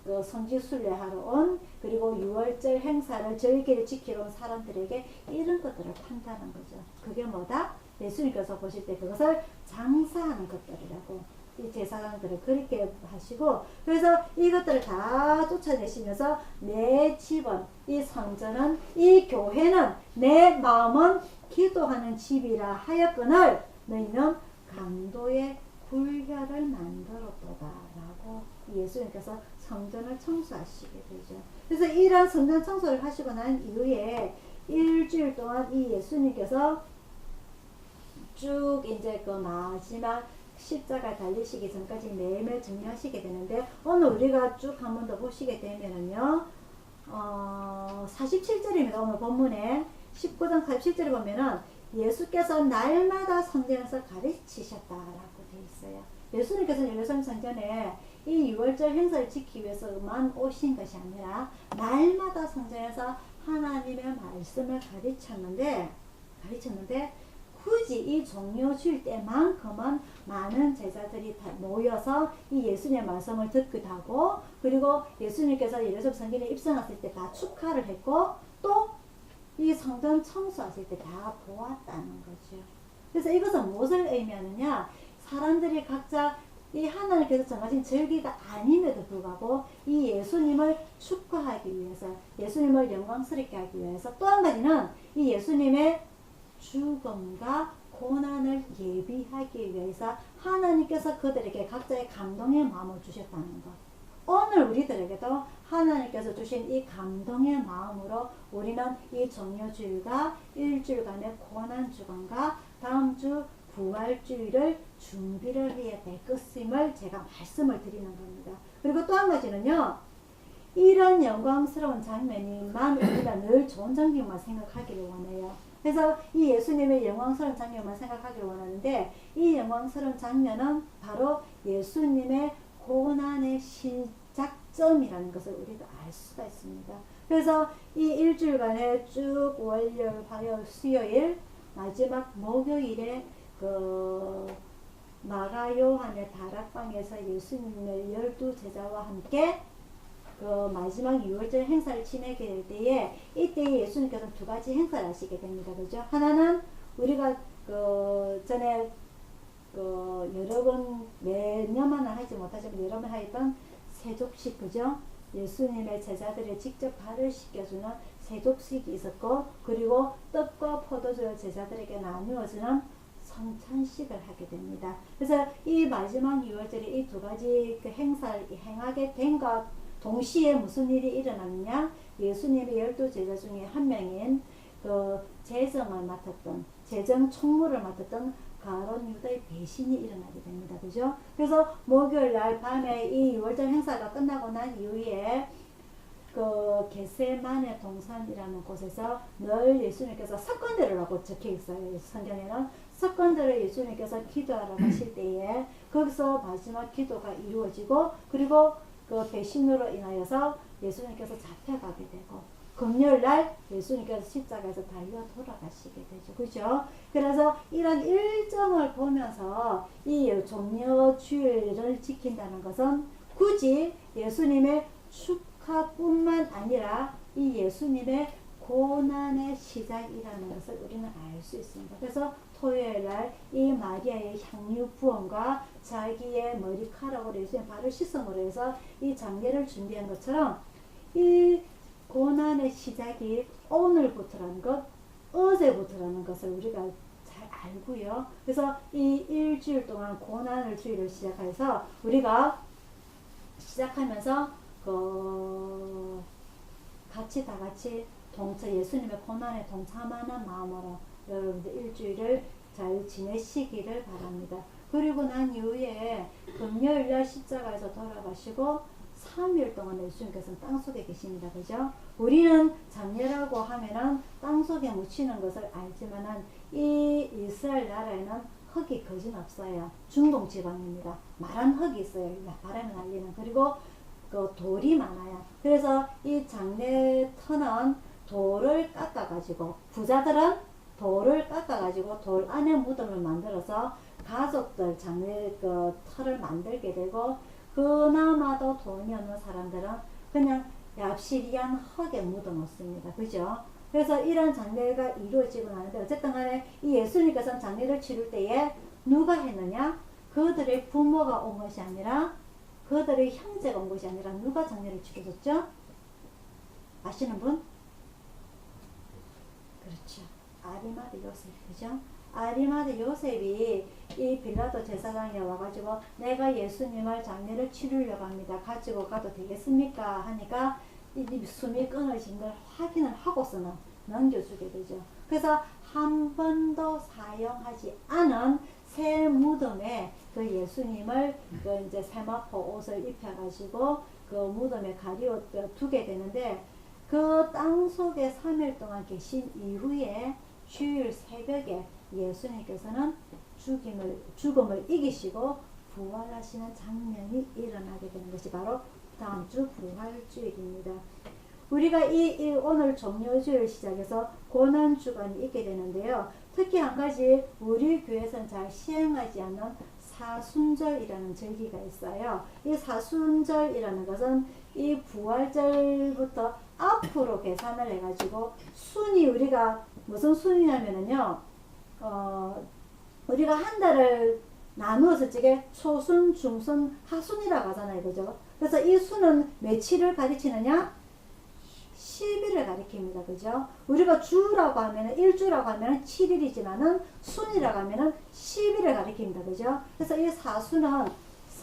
그 성지순례하러 온 그리고 유월절 행사를 절기를 지키러 온 사람들에게 이런 것들을 판단한 거죠. 그게 뭐다? 예수님께서 보실 때 그것을 장사하는 것들이라고 이 제사장들을 그렇게 하시고 그래서 이것들을 다 쫓아내시면서 내 집은 이 성전은 이 교회는 내 마음은 기도하는 집이라 하였거늘 너희는 강도의 굴혈을 만들었도다 라고 예수님께서 성전을 청소하시게 되죠. 그래서 이러한 성전 청소를 하시고 난 이후에 일주일 동안 이 예수님께서 쭉 이제 그 마지막 십자가 달리시기 전까지 매일매일 정리하시게 되는데 오늘 우리가 쭉 한 번 더 보시게 되면은요 47절입니다. 오늘 본문에 19장 47절에 보면은 예수께서 날마다 성전에서 가르치셨다라고 되어 있어요. 예수님께서는 예루살렘 성전에 이 유월절 행사를 지키기 위해서만 오신 것이 아니라 날마다 성전에서 하나님의 말씀을 가르쳤는데 굳이 이 종료주일 때만큼은 많은 제자들이 다 모여서 이 예수님의 말씀을 듣기도 하고 그리고 예수님께서 예루살렘 성전에 입성하실 때 다 축하를 했고 또 이 성전 청소하실 때 다 보았다는 거죠. 그래서 이것은 무엇을 의미하느냐? 사람들이 각자 이 하나님께서 정하신 절기가 아님에도 불구하고 이 예수님을 축하하기 위해서 예수님을 영광스럽게 하기 위해서 또 한 가지는 이 예수님의 죽음과 고난을 예비하기 위해서 하나님께서 그들에게 각자의 감동의 마음을 주셨다는 것. 오늘 우리들에게도 하나님께서 주신 이 감동의 마음으로 우리는 이 종료주일과 일주일간의 고난주간과 다음 주 부활주일을 준비를 해야 될 것임을 제가 말씀을 드리는 겁니다. 그리고 또 한 가지는요. 이런 영광스러운 장면이만 우리가 늘 좋은 장면만 생각하기를 원해요. 그래서 이 예수님의 영광스러운 장면만 생각하기를 원하는데 이 영광스러운 장면은 바로 예수님의 고난의 시작점이라는 것을 우리가 알 수가 있습니다. 그래서 이 일주일간에 쭉 월요일, 화요일, 수요일 마지막 목요일에 그 마가 요한의 다락방에서 예수님의 12제자와 함께 그 마지막 유월절 행사를 지내게 될 때에 이때 예수님께서는 두 가지 행사를 하시게 됩니다. 그죠? 하나는 우리가 그 전에 그 여러 번 매년만은 하지 못하지만 여러 번 하였던 세족식 그죠? 예수님의 제자들의 직접 발을 씻겨주는 세족식이 있었고 그리고 떡과 포도주를 제자들에게 나누어주는 성찬식을 하게 됩니다. 그래서 이 마지막 유월절에 이 두 가지 그 행사를 행하게 된 것 동시에 무슨 일이 일어났느냐? 예수님의 12제자 중에 한 명인 그 재정 총무를 맡았던 가룟 유다의 배신이 일어나게 됩니다. 그죠? 그래서 목요일 날 밤에 이 유월절 행사가 끝나고 난 이후에 그 겟세마네 동산이라는 곳에서 늘 예수님께서 석권대로라고 적혀 있어요. 성경에는 석권대로 예수님께서 기도하러 가실 때에 거기서 마지막 기도가 이루어지고 그리고 그 배신으로 인하여서 예수님께서 잡혀가게 되고 금요일 날 예수님께서 십자가에서 달려 돌아가시게 되죠. 그죠? 그래서 이런 일정을 보면서 이 종려주일을 지킨다는 것은 굳이 예수님의 축하뿐만 아니라 이 예수님의 고난의 시작이라는 것을 우리는 알 수 있습니다. 그래서 토요일 날 이 마리아의 향유 부음과 자기의 머리카락으로 예수님의 발을 씻음으로 해서 이 장례를 준비한 것처럼 이 고난의 시작이 오늘부터라는 것, 어제부터라는 것을 우리가 잘 알고요. 그래서 이 일주일 동안 고난을 주일을 시작해서 우리가 시작하면서 같이 다 같이 예수님의 고난에 동참하는 마음으로 여러분들 일주일을 잘 지내시기를 바랍니다. 그리고 난 이후에 금요일날 십자가에서 돌아가시고 3일 동안 예수님께서는 땅속에 계십니다. 그죠? 우리는 장례라고 하면은 땅속에 묻히는 것을 알지만은 이 이스라엘 나라에는 흙이 거진 없어요. 중동 지방입니다. 마른 흙이 있어요. 바람에 날리는. 그리고 그 돌이 많아요. 그래서 이 장례터는 돌을 깎아가지고 부자들은 돌을 깎아가지고 돌 안에 무덤을 만들어서 가족들 장례 그 터를 만들게 되고 그나마도 돈이 없는 사람들은 그냥 얍시리한 흙에 묻어놓습니다. 그죠? 그래서 이런 장례가 이루어지고 나는데 어쨌든 간에 이 예수님께서는 장례를 치를 때에 누가 했느냐? 그들의 부모가 온 것이 아니라 그들의 형제가 온 것이 아니라 누가 장례를 치러줬죠? 아시는 분? 그렇죠. 아리마대 요셉, 그죠? 아리마대 요셉이 이 빌라도 제사장에 와가지고 내가 예수님을 장례를 치르려고 합니다. 가지고 가도 되겠습니까? 하니까 이 숨이 끊어진 걸 확인을 하고서는 넘겨주게 되죠. 그래서 한 번도 사용하지 않은 새 무덤에 그 예수님을 그 이제 세마포 옷을 입혀가지고 그 무덤에 가리워 두게 되는데 그 땅속에 3일 동안 계신 이후에 주일 새벽에 예수님께서는 죽음을 이기시고 부활하시는 장면이 일어나게 되는 것이 바로 다음 주 부활주일입니다. 우리가 오늘 종려주일 시작해서 고난주간이 있게 되는데요. 특히 한 가지 우리 교회에서는 잘 시행하지 않는 사순절이라는 절기가 있어요. 이 사순절이라는 것은 이 부활절부터 앞으로 계산을 해가지고 순이 우리가 무슨 순이냐면은요, 우리가 한 달을 나누어서 지게 초순, 중순, 하순이라고 하잖아요. 그죠? 그래서 이 수는 며칠을 가리키느냐? 10일을 가리킵니다. 그죠? 우리가 주라고 하면은, 일주라고 하면은 7일이지만은 순이라고 하면은 10일을 가리킵니다. 그죠? 그래서 이 사수는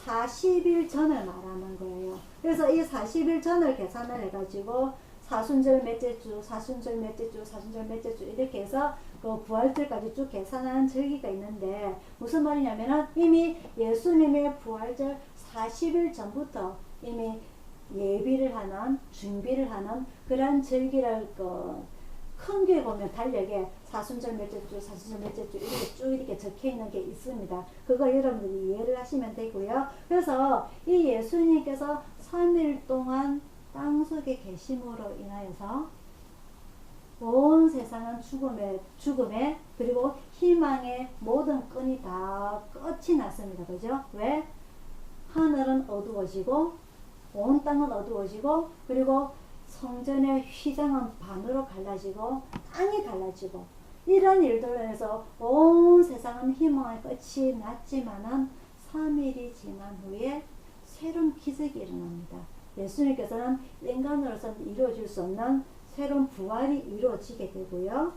40일 전을 말하는 거예요. 그래서 이 40일 전을 계산을 해가지고 사순절 몇째 주, 사순절 몇째 주, 사순절 몇째 주 이렇게 해서 그 부활절까지 쭉 계산하는 절기가 있는데 무슨 말이냐면은 이미 예수님의 부활절 40일 전부터 이미 예비를 하는 준비를 하는 그런 절기를 큰 교회 보면 달력에 사순절 몇째 주, 사순절 몇째 주 이렇게 쭉 이렇게 적혀 있는 게 있습니다. 그거 여러분들이 이해를 하시면 되고요. 그래서 이 예수님께서 3일 동안 땅속에 계심으로 인하여서 온 세상은 죽음에 그리고 희망의 모든 끈이 다 끝이 났습니다. 그죠? 왜? 하늘은 어두워지고 온 땅은 어두워지고 그리고 성전의 휘장은 반으로 갈라지고 땅이 갈라지고 이런 일들로 해서 온 세상은 희망의 끝이 났지만은 3일이 지난 후에 새로운 기적이 일어납니다. 예수님께서는 인간으로서는 이루어질 수 없는 새로운 부활이 이루어지게 되고요.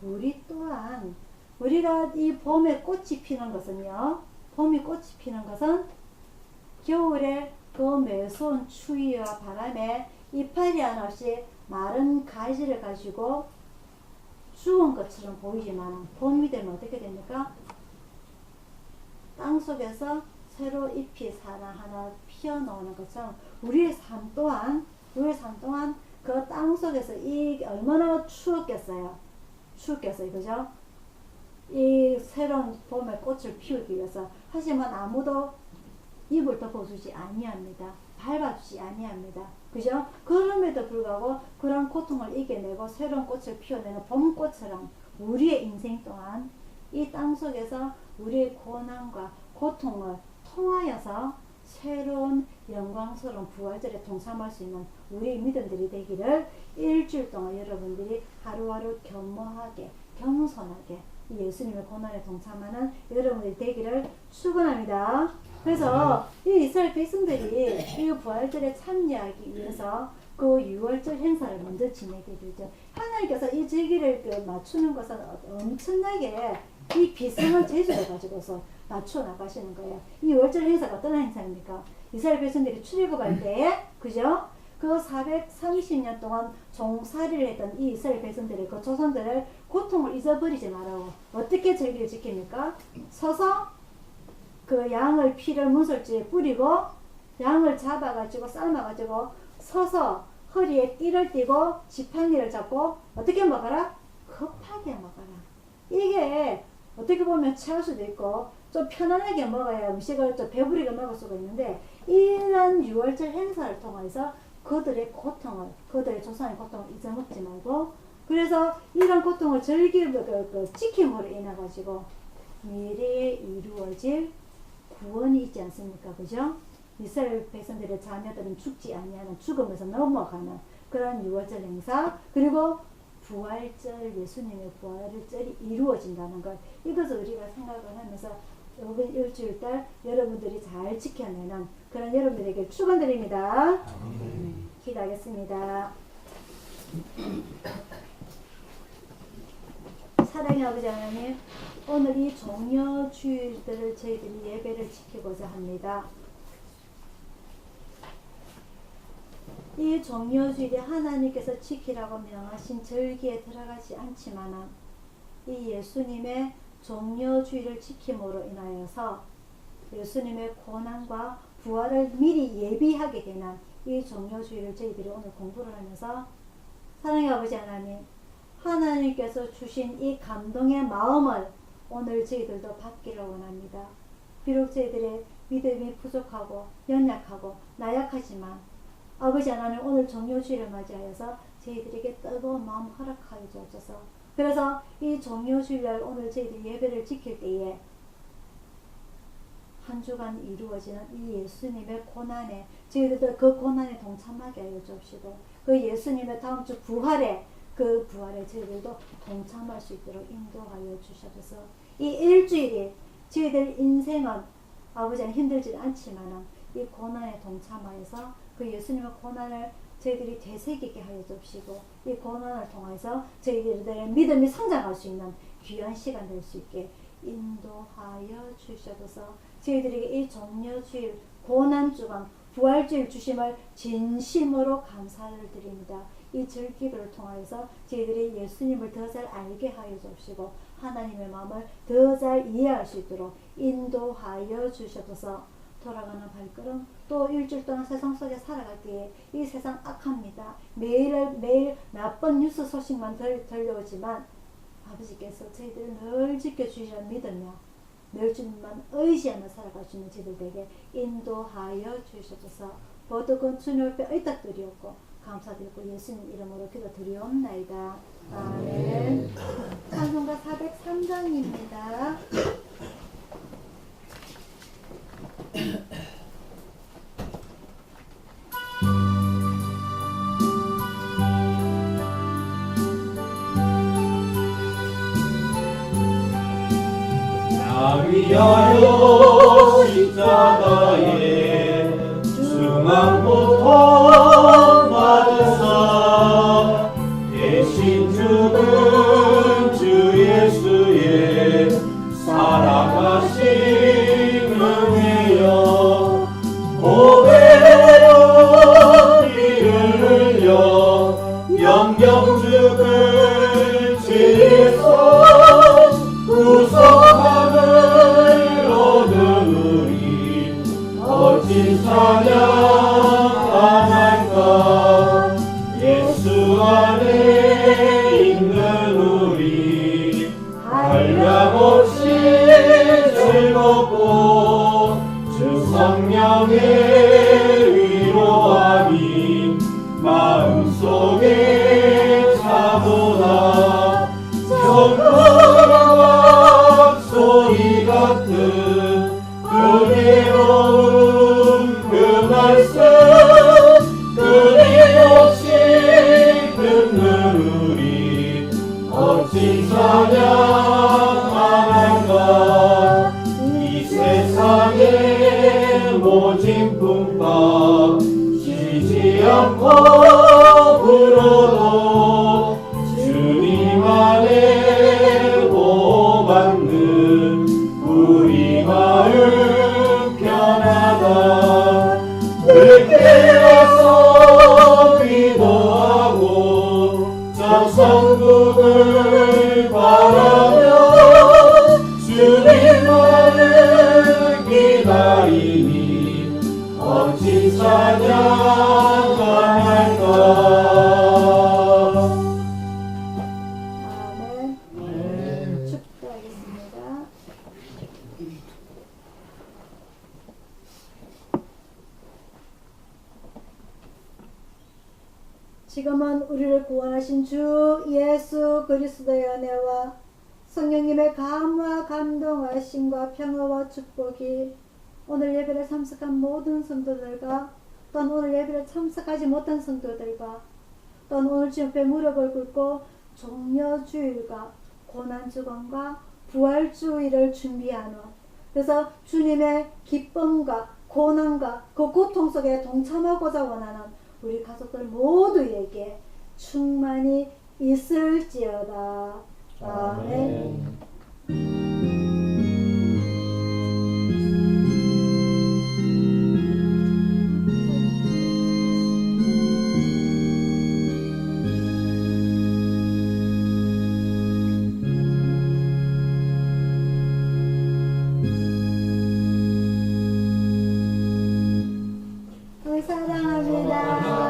우리 또한 우리가 이 봄에 꽃이 피는 것은요. 봄이 꽃이 피는 것은 겨울에 그 매서운 추위와 바람에 이파리 하나 없이 마른 가지를 가지고 죽은 것처럼 보이지만 봄이 되면 어떻게 됩니까? 땅속에서 새로 잎이 하나 피어나오는 것처럼 우리의 삶 또한 그 땅속에서 이 얼마나 추웠겠어요. 그죠? 이 새로운 봄의 꽃을 피우기 위해서. 하지만 아무도 입을 덮어주지 아니합니다. 밟아주지 아니합니다. 그죠? 그럼에도 불구하고 그런 고통을 이겨내고 새로운 꽃을 피워내는 봄꽃처럼 우리의 인생 동안 이 땅 속에서 우리의 고난과 고통을 통하여서 새로운 영광스러운 부활절에 동참할 수 있는 우리의 믿음들이 되기를 일주일 동안 여러분들이 하루하루 겸허하게 겸손하게 이 예수님의 고난에 동참하는 여러분들이 되기를 축원합니다. 그래서 이 이스라엘 백성들이 이 부활절에 참여하기 위해서 그 6월절 행사를 먼저 지내게 되죠. 하나님께서 이 절기를 맞추는 것은 엄청나게 이 비상을 제주를 가지고서 맞춰 나가시는 거예요. 이 6월절 행사가 어떤 행사입니까? 이스라엘 백성들이 출애굽할 때에 그죠? 그 430년 동안 종살이를 했던 이 이스라엘 백성들의 그 조상들을 고통을 잊어버리지 말라고 어떻게 절기를 지킵니까? 서서 그 양을 피를 문설주에 뿌리고 양을 잡아가지고 삶아가지고 서서 허리에 띠를 띠고 지팡이를 잡고 어떻게 먹어라? 급하게 먹어라. 이게 어떻게 보면 체할 수도 있고 좀 편안하게 먹어야 음식을 좀 배부르게 먹을 수가 있는데 이런 6월절 행사를 통해서 그들의 고통을 그들의 조상의 고통을 잊어먹지 말고 그래서 이런 고통을 지킴으로 인해 가지고 미래에 이루어질 구원이 있지 않습니까? 그죠? 이스라엘 백성들의 자녀들은 죽지 아니하는 죽음에서 넘어가는 그런 6월절 행사 그리고 부활절 예수님의 부활절이 이루어진다는 것 이것을 우리가 생각을 하면서 이번 일주일달 여러분들이 잘 지켜내는 그런 여러분들에게 축원드립니다. 기도하겠습니다. 사랑의 아버지 하나님 오늘 이 종려주일들을 저희들이 예배를 지키고자 합니다. 이 종려주일에 하나님께서 지키라고 명하신 절기에 들어가지 않지만 이 예수님의 종려주일을 지킴으로 인하여서 예수님의 고난과 부활을 미리 예비하게 되는 이 종려주일을 저희들이 오늘 공부를 하면서 사랑의 아버지 하나님 하나님께서 주신 이 감동의 마음을 오늘 저희들도 받기를 원합니다. 비록 저희들의 믿음이 부족하고 연약하고 나약하지만 아버지 하나님 오늘 종려주일을 맞이하여서 저희들에게 뜨거운 마음 허락하여 주옵소서. 그래서 이 종려주일날 오늘 저희들이 예배를 지킬 때에 한 주간 이루어지는 이 예수님의 고난에 저희들도 그 고난에 동참하게 하여 주옵시고 그 예수님의 다음 주 부활에 그 부활에 저희들도 동참할 수 있도록 인도하여 주셔서 이 일주일이 저희들 인생은 아버지는 힘들지 않지만 이 고난에 동참하여서 그 예수님의 고난을 저희들이 되새기게 하여 주시고 이 고난을 통해서 저희들의 믿음이 성장할 수 있는 귀한 시간 될 수 있게 인도하여 주셔서 저희들에게 이 종려주일 고난주간 부활주일 주심을 진심으로 감사를 드립니다. 이 절기를 통해서 저희들이 예수님을 더 잘 알게 하여 주시고 하나님의 마음을 더 잘 이해할 수 있도록 인도하여 주셔서 돌아가는 발걸음 또 일주일 동안 세상 속에 살아갈 때에 이 세상 악합니다. 매일 나쁜 뉴스 소식만 들려오지만 아버지께서 저희들을 늘 지켜주시는 믿으며 늘 주님만 의지하며 살아갈 수 있는 저희들에게 인도하여 주셔서 모두 그 주님 앞에 의탁드리옵고 감사드리고 예수님 이름으로 기도드리옵나이다. 아멘. 찬송가 403장입니다. 나 위하여 십자가에 중한 고통 받으사 대신 죽은 주 예수의 살아가심을 위하여 고백하여 피를 흘려 영영 죽은 주의 손 구속함을 얻은 우리 멋진 찬양하나이까 예수 안에 있는 우리 한량없이 즐겁고 주 성령의 위로함이 마음속에 차도다. 정말 소리 같은 은혜로운 그 말씀 끊임없이 듣는 우리 어찌 찬양하는가. 이 세상의 모진 풍파 쉬지 않고 불어도 주님 안에 보호받는 우리 마음 편하다. 늦게 와서 기도하고 천성국을 바라며 주님만을 기다리니 어찌 찬양할까. 아멘. 축도하겠습니다. 지금은 우리를 구원하신 주 예수 그리스도의 은혜와 성령님의 감화 감동하심과 평화와 축복이 오늘 예배를 참석한 모든 성도들과 또는 오늘 예배를 참석하지 못한 성도들과 또는 오늘 주님께 무릎을 꿇고 종려주일과 고난주간과 부활주일을 준비하는, 그래서 주님의 기쁨과 고난과 그 고통 속에 동참하고자 원하는 우리 가족들 모두에게 충만히 있을지어다. 아멘. 사랑합니다.